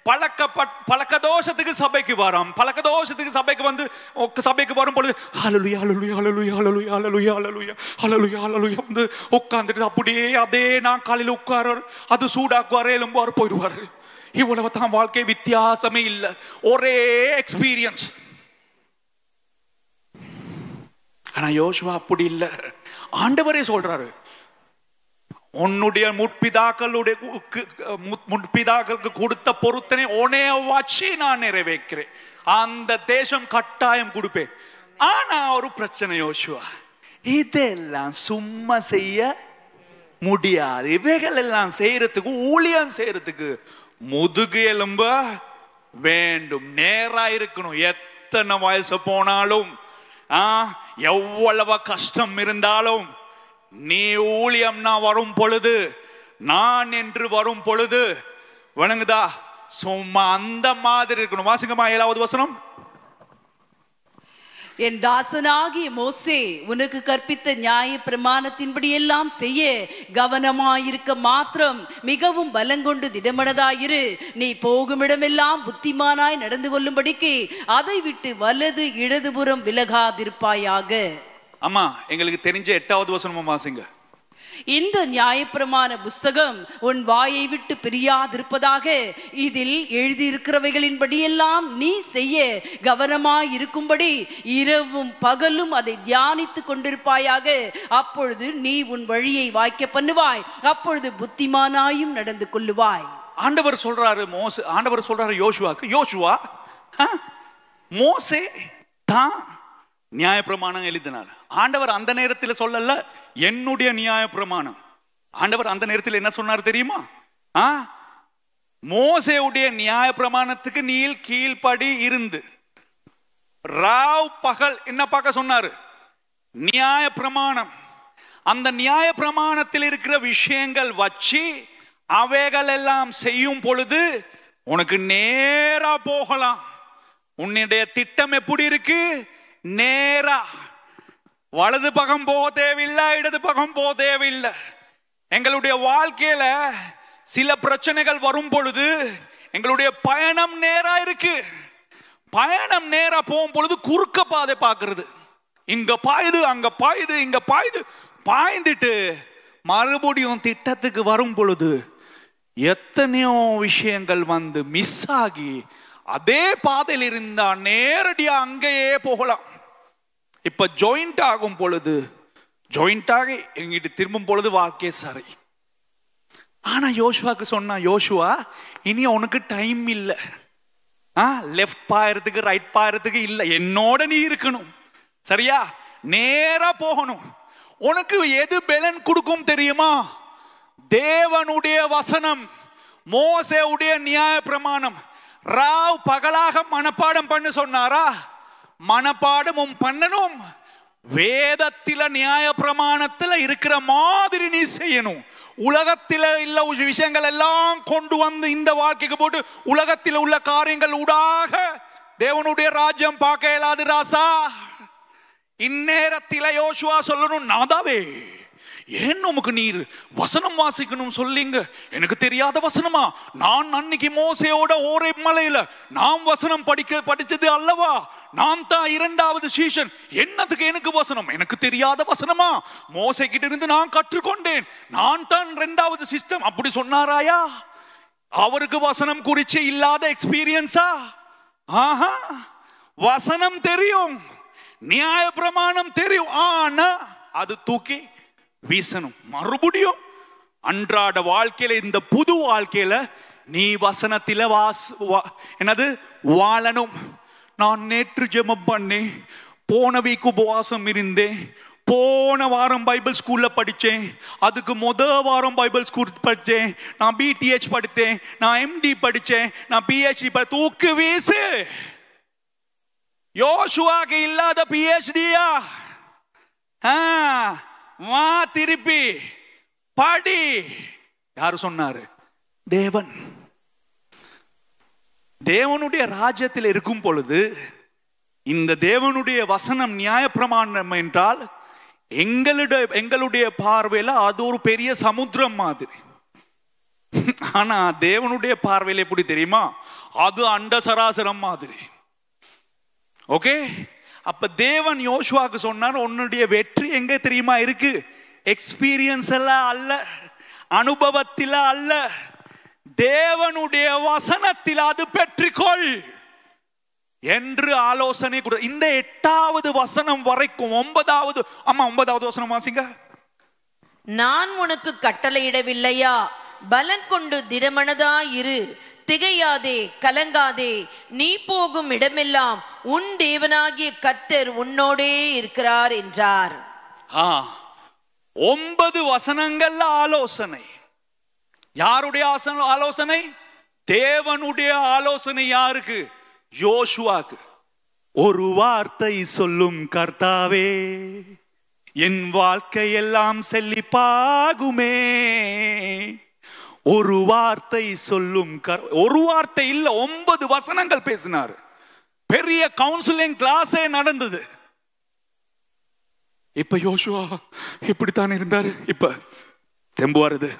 பழக்க தோஷத்துக்கு சபைக்கு வரோம். பழக்க தோஷத்துக்கு சபைக்கு வந்து சபைக்கு வரும் பொழுது ஹல்லேலூயா ஹல்லேலூயா ஹல்லேலூயா ஹல்லேலூயா ஹல்லேலூயா ஹல்லேலூயா ஹல்லேலூயா ஹல்லேலூயா வந்து உட்கார்ந்துட்டு அப்படியே அதே நான் காலையில் உட்கார அது சூடாக்குவார், எலும்புவார், போயிடுவார். இவ்வளவு தான் வாழ்க்கை, வித்தியாசமே இல்லை, ஒரே எக்ஸ்பீரியன்ஸ். ஆனா யோசுவா அப்படி இல்லை. ஆண்டவரே சொல்றாரு, உன்னுடைய முற்பிதாக்களுக்கு கொடுத்த பொருத்தனை உன்னைய வச்சு நான் நிறைவேற்கிறேன், அந்த தேசம் கட்டாயம் கொடுப்பேன். ஆனா ஒரு பிரச்சனை யோசுவா, இதெல்லாம் சும்மா செய்ய முடியாது. இவைகள் எல்லாம் செய்யறதுக்கு, ஊழியம் செய்யறதுக்கு முதுகு எலும்ப வேண்டும், நேரா இருக்கணும். எத்தனை வயசு போனாலும் எவ்வளவு கஷ்டம் இருந்தாலும் நீ ஊழியம்னா வரும் பொழுது, நான் என்று வரும் பொழுது வணங்குதா, சும்மா அந்த மாதிரி இருக்கணும். வாசிங்கம்மா 7வது வசனம். என் தாசனாகிய மோசே உனக்கு கற்பித்த நியாய பிரமாணத்தின்படி எல்லாம் செய்ய கவனமாயிருக்க மாத்திரம் மிகவும் பலங்கொண்டு திடமனதாயிரு. நீ போகுமிடமெல்லாம் புத்திமானாய் நடந்து கொள்ளும்படிக்கு அதை விட்டு வலது இடதுபுறம் விலகாதிருப்பாயாக. அம்மா எங்களுக்கு தெரிஞ்ச 8வது வசனமும் வாசிங்க. இந்த நியாயப்பிரமாண புஸ்தகம் உன் வாயை விட்டு பிரியாதிருப்பதாக, இதில் எழுதியிருக்கிறவைகளின்படி எல்லாம் நீ செய்ய கவனமாய் இருக்கும்படி இரவும் பகலும் அதை தியானித்துக் கொண்டிருப்பாயாக. அப்பொழுது நீ உன் வழியை வாய்க்க பண்ணுவாய், அப்பொழுது புத்திமானாயும் நடந்து கொள்ளுவாய். ஆண்டவர் சொல்றாரு ஆண்டவர் சொல்றாரு யோசுவாக்கு, யோசுவா மோசே தான் நியாயப்பிரமாணம் எழுதினார். ஆண்டவர் அந்த நேரத்தில் சொல்லல என்னுடைய நியாயப்பிரமாணம். ஆண்டவர் அந்த நேரத்தில் என்ன சொன்னார் தெரியுமா? மோசேவுடைய நியாயப்பிரமாணத்துக்கு நீல் கீழ்ப்படி இருந்து ராவ் பகல் என்ன பார்க்க சொன்னாரு? நியாயப்பிரமாணம். அந்த நியாயப்பிரமாணத்தில் இருக்கிற விஷயங்கள் வச்சு அவைகள் எல்லாம் செய்யும் பொழுது உனக்கு நேரா போகலாம். உன்னுடைய திட்டம் எப்படி இருக்கு? நேரா, வலது பக்கம் போக தேவையில்லை, இடது பக்கம் போக தேவையில்லை. எங்களுடைய வாழ்க்கையில சில பிரச்சனைகள் வரும் பொழுது எங்களுடைய பயணம் நேரா இருக்கு. பயணம் நேரா போகும் பொழுது குறுக்க பாதை பார்க்கிறது, இங்க பாயுது அங்க பாயுது இங்க பாயுது, பாய்ந்துட்டு மறுபடியும் திட்டத்துக்கு வரும் பொழுது எத்தனையோ விஷயங்கள் வந்து மிஸ் ஆகி அதே பாதையில் இருந்தா நேரடியா அங்கேயே போகலாம். இப்ப ஜாயிண்ட் ஆகும் பொழுது, ஜாயிண்ட் ஆகி எங்கிட்ட திரும்பும் பொழுது வாழ்க்கை சரி. ஆனா யோசுவாக்கு சொன்னா, யோசுவா இனி உனக்கு டைம் இல்லை, லெஃப்ட் பாயறதுக்கு ரைட் பாயறதுக்கு இல்லை, என்னோட நீ இருக்கணும், சரியா? நேரா போகணும். உனக்கு எது பலன் கொடுக்கும் தெரியுமா? தேவனுடைய வசனம், மோசேவுடைய நியாய பிரமாணம். ராவ் பகலாக மனப்பாடம் பண்ண சொன்னாரா? மனப்பாடமும் பண்ணணும். வேதத்தில நியாய பிரமாணத்தில் இருக்கிற மாதிரி நீ செய்யணும். உலகத்தில் இல்ல விஷயங்கள் எல்லாம் கொண்டு வந்து இந்த வாழ்க்கைக்கு போட்டு உலகத்தில் உள்ள காரியங்கள் ஊடாக தேவனுடைய ராஜ்யம் பார்க்க இயலாது ராசா. இந்நேரத்தில் யோசுவா சொல்லணும், நாதாவே ஏன் உமக்கு நீர் வசனம் வாசிக்கணும் சொல்லிங்க, எனக்கு தெரியாத வசனமா? நான் அன்னைக்கு மோசேயோட ஒரே மலையில நாம் வசனம் படிச்சது அல்லவா? நான் தான் 2வது சீசன், என்னதுக்கு எனக்கு வசனம்? எனக்கு தெரியாத வசனமா? மோசே கிட்ட இருந்து நான் கற்றுக்கொண்டேன், நான் தான் 2வது சிஸ்டம். அப்படி சொன்னாராயா? அவருக்கு வசனம் குறிச்சு இல்லாத எக்ஸ்பீரியன்ஸா? வசனம் தெரியும், நியாய பிரமாணம் தெரியும், ஆனா அது தூக்கி வீசணும். மறுபடியும் அன்றாட வாழ்க்கையில, இந்த புது வாழ்க்கையில நீ வசனத்தில என்னது வாழணும். நான் நேற்று ஜெபம் பண்ணேன், போன வீக் உபவாசம் இருந்தேன், போன வாரம் பைபிள் ஸ்கூல்ல படித்தேன், அதுக்கு வாரம் பைபிள் ஸ்கூல் படித்தேன், நான் BTH படித்தேன், நான் MD படித்தேன், நான் PhD தூக்கு வீசு. யோசுவாக்கு இல்லாத PhD-யா? வா திருப்பி படி. யாரு சொன்னாரு? தேவன். தேவனுடைய ராஜ்யத்தில் இருக்கும் பொழுது இந்த தேவனுடைய வசனம் நியாயப்பிரமாணம் என்றால் எங்களுடைய பார்வையில அது ஒரு பெரிய சமுத்திரம் மாதிரி. ஆனா தேவனுடைய பார்வையில எப்படி தெரியுமா? அது அண்ட சராசரம் மாதிரி. ஓகே, அப்ப தேவன் யோசுவாக்கு சொன்னார், உன்னுடைய வெற்றி எங்க தெரியுமா இருக்கு? எக்ஸ்பீரியன்ஸ் எல்லாம் அல்ல, அனுபவத்தில அல்ல, தேவனுடைய வசனத்தில் அது பெற்றுக்கொள் என்று ஆலோசனை கொடு. இந்த 8வது வசனம் வரைக்கும் 9வது வசனம் வாசிங்க. நான் உனக்கு கட்டளையிடவில்லையா? பலம் கொண்டு திடமனதாயிரு, திகையாதே, கலங்காதே. நீ போகும் இடமெல்லாம் உன் தேவனாகிய கர்த்தர் உன்னோடே இருக்கிறார் என்றார். 9 வசனங்கள்ல ஆலோசனை. யாருடைய ஆலோசனை? தேவனுடைய ஆலோசனை. யாருக்கு? யோசுவாக்கு. ஒரு வார்த்தை சொல்லும் கர்த்தாவே, என் வாழ்க்கையெல்லாம் செழிப்பாகுமே. ஒரு வார்த்தை சொல்லும் ஒரு வார்த்தை இல்ல, 9 வசனங்கள் பேசினார். பெரிய கவுன்சிலிங் கிளாஸே நடந்தது. இப்ப யோசுவா இப்படித்தான் இருந்தாரு. இப்ப தெம்பு வருது.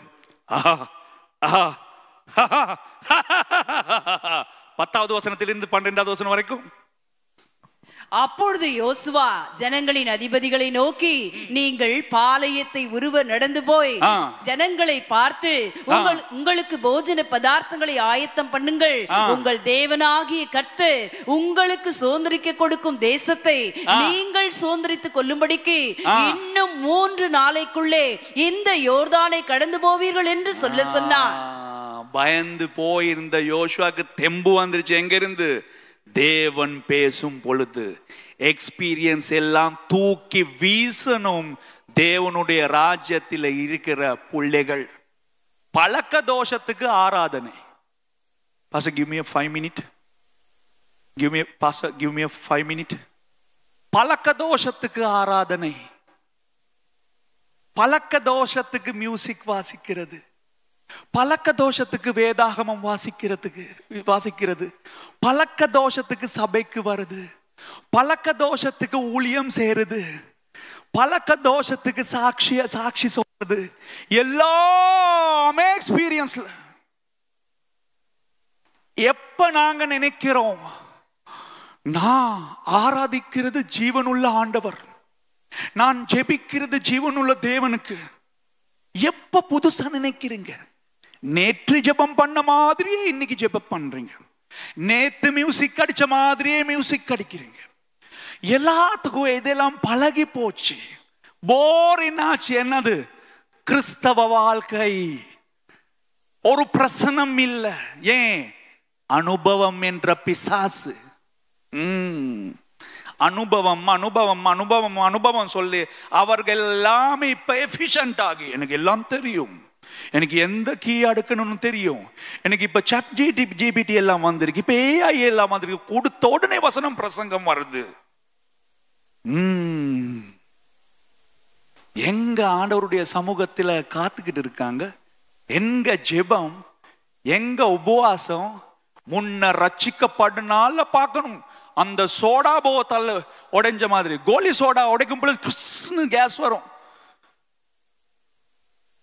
10வது வசனத்திலிருந்து 12வது வசனம் வரைக்கும். அப்பொழுது யோசுவா ஜனங்களின் அதிபதிகளை நோக்கி, நீங்கள் பாளையத்தை உருவ நடந்து போய் ஜனங்களை பார்த்து, உங்களுக்கு போஜன பதார்த்தங்களை ஆயத்தம் பண்ணுங்கள். உங்கள் தேவனாகிய கர்த்தர் உங்களுக்கு சுதந்திரிக்க கொடுக்கும் தேசத்தை நீங்கள் சுதந்திரித்துக் கொள்ளும்படிக்கு இன்னும் 3 நாளைக்குள்ளே இந்த யோர்தானை கடந்து போவீர்கள் என்று சொன்னார். பயந்து போயிருந்த யோசுவாக்கு தெம்பு வந்துருச்சு. எங்க இருந்து? தேவன் பேசும் பொழுது எக்ஸ்பீரியன்ஸ் எல்லாம் தூக்கி வீசணும். தேவனுடைய ராஜ்யத்தில் இருக்கிற பிள்ளைகள். பழக்க தோஷத்துக்கு ஆராதனை. Pastor, give me a 5 minute. Pastor, give me a 5 minute. பழக்க தோஷத்துக்கு ஆராதனை. பழக்க தோஷத்துக்கு மியூசிக் வாசிக்கிறது. பழக்க தோஷத்துக்கு வேதாகமம் வாசிக்கிறது. பழக்க தோஷத்துக்கு சபைக்கு வருது. பழக்க தோஷத்துக்கு ஊழியம் சேருது. பழக்க தோஷத்துக்கு சாட்சி சொல்றது. எல்லாமே எக்ஸ்பீரியன்ஸ்ல. எப்ப நாங்க நினைக்கிறோம் நான் ஆராதிக்கிறது ஜீவனுள்ள ஆண்டவர், நான் ஜெபிக்கிறது ஜீவனுள்ள தேவனுக்கு, எப்ப புதுசா நினைக்கிறீங்க? நேற்று ஜெபம் பண்ண மாதிரியே இன்னைக்கு ஜெபம் பண்றீங்க. நேத்து மியூசிக் அடிச்ச மாதிரியே மியூசிக் அடிக்கிறீங்க. எல்லாத்துக்கும் இதெல்லாம் பழகி போச்சு. போரிங் ஆச்சு. என்னது? கிறிஸ்தவ வாழ்க்கை. ஒரு பிரசனம் இல்ல. ஏன்? அனுபவம் என்ற பிசாசு. அனுபவம் சொல்லி அவர்கள் எல்லாமே இப்ப எஃபிஷியன்ட் ஆகி, எனக்கு எல்லாம் தெரியும், எனக்கு எந்த கீ அடுக்கணும்னு தெரியும், எனக்கு இப்ப சாட் ஜிபிடி எல்லாம் வந்திருக்கு, இப்ப ஏஐ எல்லாம் வந்திருக்கு, கொடுத்த உடனே வசனம் பிரசங்கம் வருது. எங்க ஆண்டவருடைய சமூகத்துல காத்துக்கிட்டு இருக்காங்க? எங்க ஜெபம், எங்க உபவாசம்? முன்ன ரட்சிக்கப்படுனால பார்க்கணும். அந்த சோடா போத்தல்ல உடைஞ்ச மாதிரி, கோலி சோடா உடைக்கும் பொழுது கேஸ் வரும்.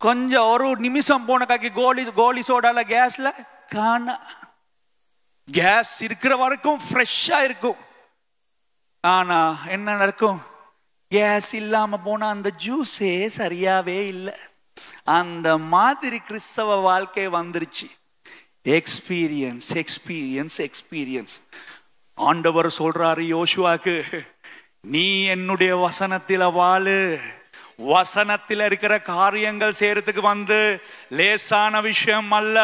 கொஞ்சம் ஒரு நிமிஷம் போன காக்கி கோலி சோடால கேஸ்ல காண. கேஸ் இருக்கிற வரைக்கும் ஃப்ரெஷ்ஷா இருக்கும். ஆனா என்ன நடக்கும்? கேஸ் இல்லாம போனா அந்த ஜூஸே சரியாவே இல்லை. அந்த மாதிரி கிறிஸ்தவ வாழ்க்கை வந்துருச்சு. எக்ஸ்பீரியன்ஸ். ஆண்டவர் சொல்றாரு யோசுவாக்கு, நீ என்னுடைய வசனத்தில வாழு. வசனத்தில் இருக்கிற காரியங்கள் செய்யறதுக்கு வந்து லேசான விஷயம் அல்ல.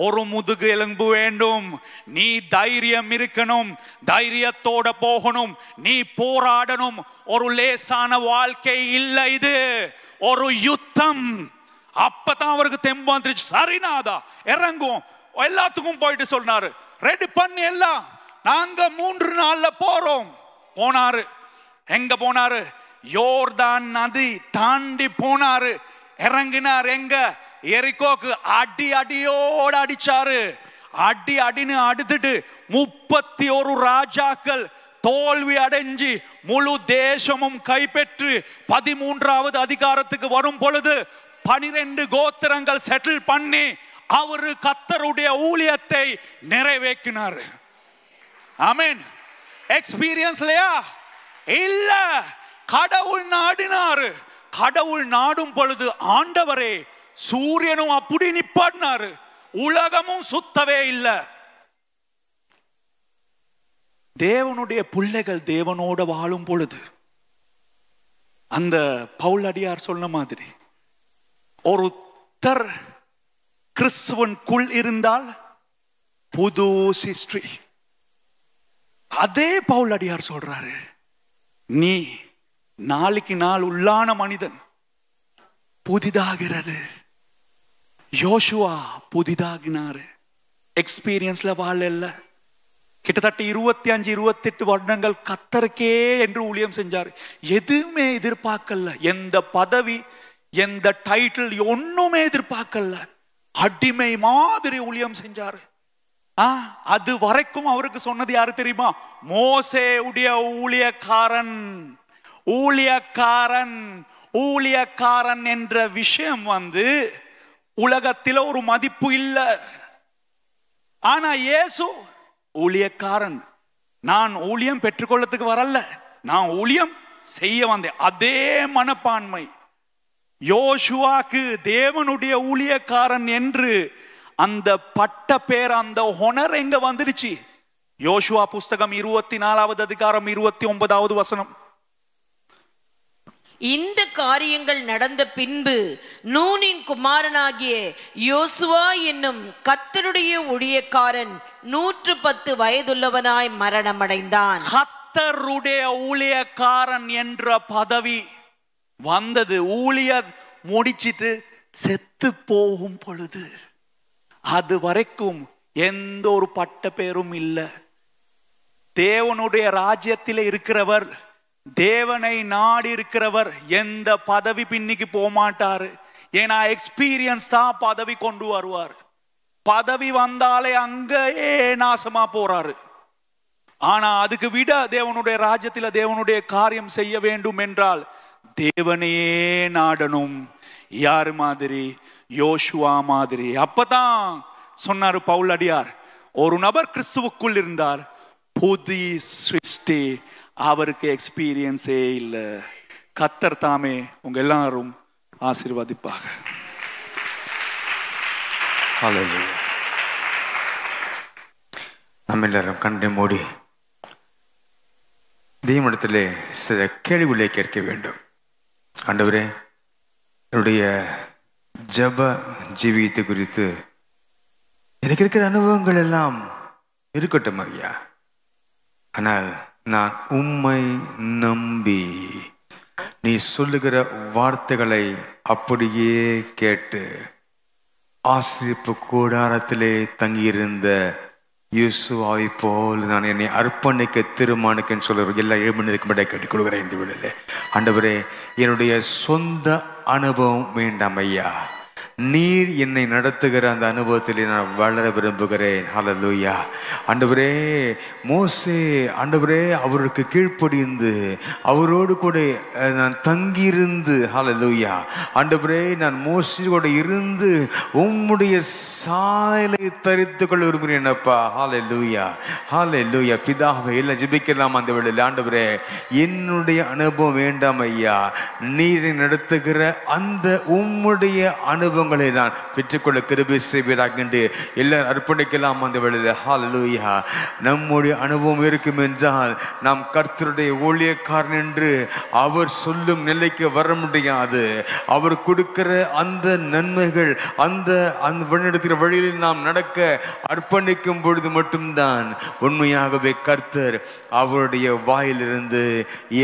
ஒரு முதுகு எலும்பு வேண்டும். நீ தைரியம் இருக்கணும், தைரியத்தோட போகணும், நீ போராடணும். ஒரு லேசான வாழ்க்கை இல்லை இது, ஒரு யுத்தம். அப்பதான் அவருக்கு தெம்பு வந்துருச்சு. சரிநாதா இறங்குவோம். எல்லாத்துக்கும் போயிட்டு சொன்னாரு, ரெடி பண்ணி எல்லாம் நாங்க 3 நாள்ல போறோம். போனாரு. எங்க போனாரு? யோர்தான் நதி தாண்டி போனாரு. இறங்கினார். எங்க? எரிகோக்கு அடியோட அடிச்சாரு. அடி அடின்னு அடுத்துட்டு 31 ராஜாக்கள் தோல்வி அடைஞ்சி முழு தேசமும் கைப்பற்று 13வது அதிகாரத்துக்கு வரும் பொழுது 12 கோத்திரங்கள் செட்டில் பண்ணி அவரு கர்த்தருடைய ஊழியத்தை நிறைவேற்றினார். ஆமென். எக்ஸ்பீரியன்ஸ்லயா இல்ல, கடவுள் நாடினாரு. கடவுள் நாடும் பொழுது ஆண்டவரே சூரியனும் அப்படி நிப்பாட்டினாரு, உலகமும் சுத்தவே இல்லை. தேவனுடைய பிள்ளைகள் தேவனோட வாழும் பொழுது அந்த பவுலடியார் சொன்ன மாதிரி ஒருத்தர் கிறிஸ்துவனுக்குள் இருந்தால் புது சிருஷ்டி. அதே பவுலடியார் சொல்றாரு, நீ நாளுக்கு நாள் உள்ளான மனிதன் புதிதாகிறது. யோசுவா புதிதாகினாரு, எக்ஸ்பீரியன்ஸ்ல வாழல. கிட்டத்தட்ட 25-28 வருடங்கள் கர்த்தருக்கே என்று ஊழியம் செஞ்சார். எதுவுமே எதிர்பார்க்கல, எந்த பதவி எந்த டைட்டில் ஒண்ணுமே எதிர்பார்க்கல. அடிமை மாதிரி ஊழியம் செஞ்சாரு. அது வரைக்கும் அவருக்கு சொன்னது யாரு தெரியுமா? மோசே உடைய ஊழியக்காரன். ஊழியக்காரன் ஊழியக்காரன் என்ற விஷயம் உலகத்தில் ஒரு மதிப்பு இல்லை. ஆனா இயேசு ஊழியக்காரன். நான் ஊழியம் பெற்றுக்கொள்ளத்துக்கு வரல, நான் ஊழியம் செய்ய வந்தேன். அதே மனப்பான்மை யோசுவாக்கு தேவனுடைய ஊழியக்காரன் என்று அந்த பட்ட பேர், அந்த ஹொனர் எங்க வந்துருச்சு? யோசுவா புஸ்தகம் 24வது அதிகாரம் 29வது வசனம். இந்த காரியங்கள் நடந்த பின்பு நூனின் குமாரனாகிய யோசுவா என்னும் கர்த்தருடைய ஊழியக்காரன் 110 வயதுள்ளவனாய் மரணமடைந்தான். கர்த்தருடைய ஊழியக்காரன் என்ற பதவி வந்தது ஊழிய முடிச்சிட்டு செத்து போகும் பொழுது. அது வரைக்கும் எந்த ஒரு பட்ட பேரும் இல்லை. தேவனுடைய ராஜ்யத்தில் இருக்கிறவர், தேவனை நாடி இருக்கிறவர் எந்த பதவி பின்னிக்கு போக மாட்டாரு. ஏன்னா எக்ஸ்பீரியன்ஸ் தான் பதவி கொண்டு வருவார். பதவி வந்தாலே அங்கேயே நாசமா போறாரு. ஆனா அதுக்கு விட தேவனுடைய ராஜ்யத்தில் தேவனுடைய காரியம் செய்ய வேண்டும் என்றால் தேவனையே நாடணும். யாரு மாதிரி? யோசுவா மாதிரி. அப்பதான் சொன்னாரு பவுலடியார், ஒரு நபர் கிறிஸ்துவுக்குள் இருந்தார், புது சிருஷ்டி. அவருக்கு எக்ஸ்பீரியன்ஸே இல்லை. கர்த்தர் தாமே உங்க எல்லாரும் ஆசீர்வதிப்பாக. நம்ம எல்லாரும் கண்ணை மூடி தேவனிடத்திலே சில கேள்விகளை கேட்க வேண்டும். ஆண்டவரே, என்னுடைய ஜப ஜீவியத்தை குறித்து எனக்கு இருக்கிற அனுபவங்கள் எல்லாம் இருக்கட்டும் ஐயா, ஆனால் நான் உம்மை நம்பி நீ சொல்லுகிற வார்த்தைகளை அப்படியே கேட்டு ஆசிரிப்பு கூடாரத்திலே தங்கியிருந்த யோசுவாவை போல் நான் என்னை அர்ப்பணிக்க தீர்மானிக்கன்னு சொல்லுற எல்லா 7 மணி நேரத்துக்கு மட்டும் கேட்டுக் கொடுக்குறேன். இந்த விடல ஆண்டவரே, என்னுடைய சொந்த அனுபவம் வேண்டாம் ஐயா, நீர் என்னை நடத்துகிற அந்த அனுபவத்தில் நான் வளர விரும்புகிறேன். ஹல்லேலூயா. ஆண்டவரே, மோசே ஆண்டவரே அவருக்கு கீழ்ப்படிந்து அவரோடு கூட நான் தங்கியிருந்து, ஹல்லேலூயா ஆண்டவரே, நான் மோசேயோடு இருந்து உம்முடைய சாயலை தரித்து கொள்ள விரும்புகிறேன் அப்பா. ஹல்லேலூயா, ஹல்லேலூயா. பிதாவே, எல்லாம் ஜெபிக்கலாம் அந்த வேளையில். ஆண்டவரே, என்னுடைய அனுபவம் வேண்டாம் ஐயா, நீரை நடத்துகிற அந்த உம்முடைய அனுபவங்களை நான் பெற்றுக்கொள்ள கிருபை செய்வீராக என்று எல்லாரும் அர்ப்பணிக்கலாம் அந்த வேளையில். ஹல்லேலூயா. நம்முடைய அனுபவம் இருக்கும் என்றால் நாம் கர்த்தருடைய ஊழியக்காரன் என்று அவர் சொல்லும் நிலைக்கு வர முடியாது. அவர் கொடுக்கிற அந்த நன்மைகள், அந்த வழிநடத்துகிற வழியில் நாம் நடக்க அர்ப்பணிக்கும் பொழுது மட்டும்தான் உண்மையாகவே கர்த்தர் அவருடைய வாயிலிருந்து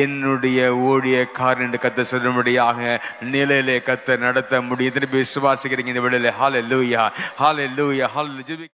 என்னுடைய ஊழியக்காரன் என்று கர்த்தர் சொல்லும்படியாக நிலையிலே கர்த்தர் நடத்த முடியும். விசுவாசிக்கிறீங்க இந்த வேளையிலே? ஹல்லேலூயா, ஹல்லேலூயா, ஹல்லேலூயா.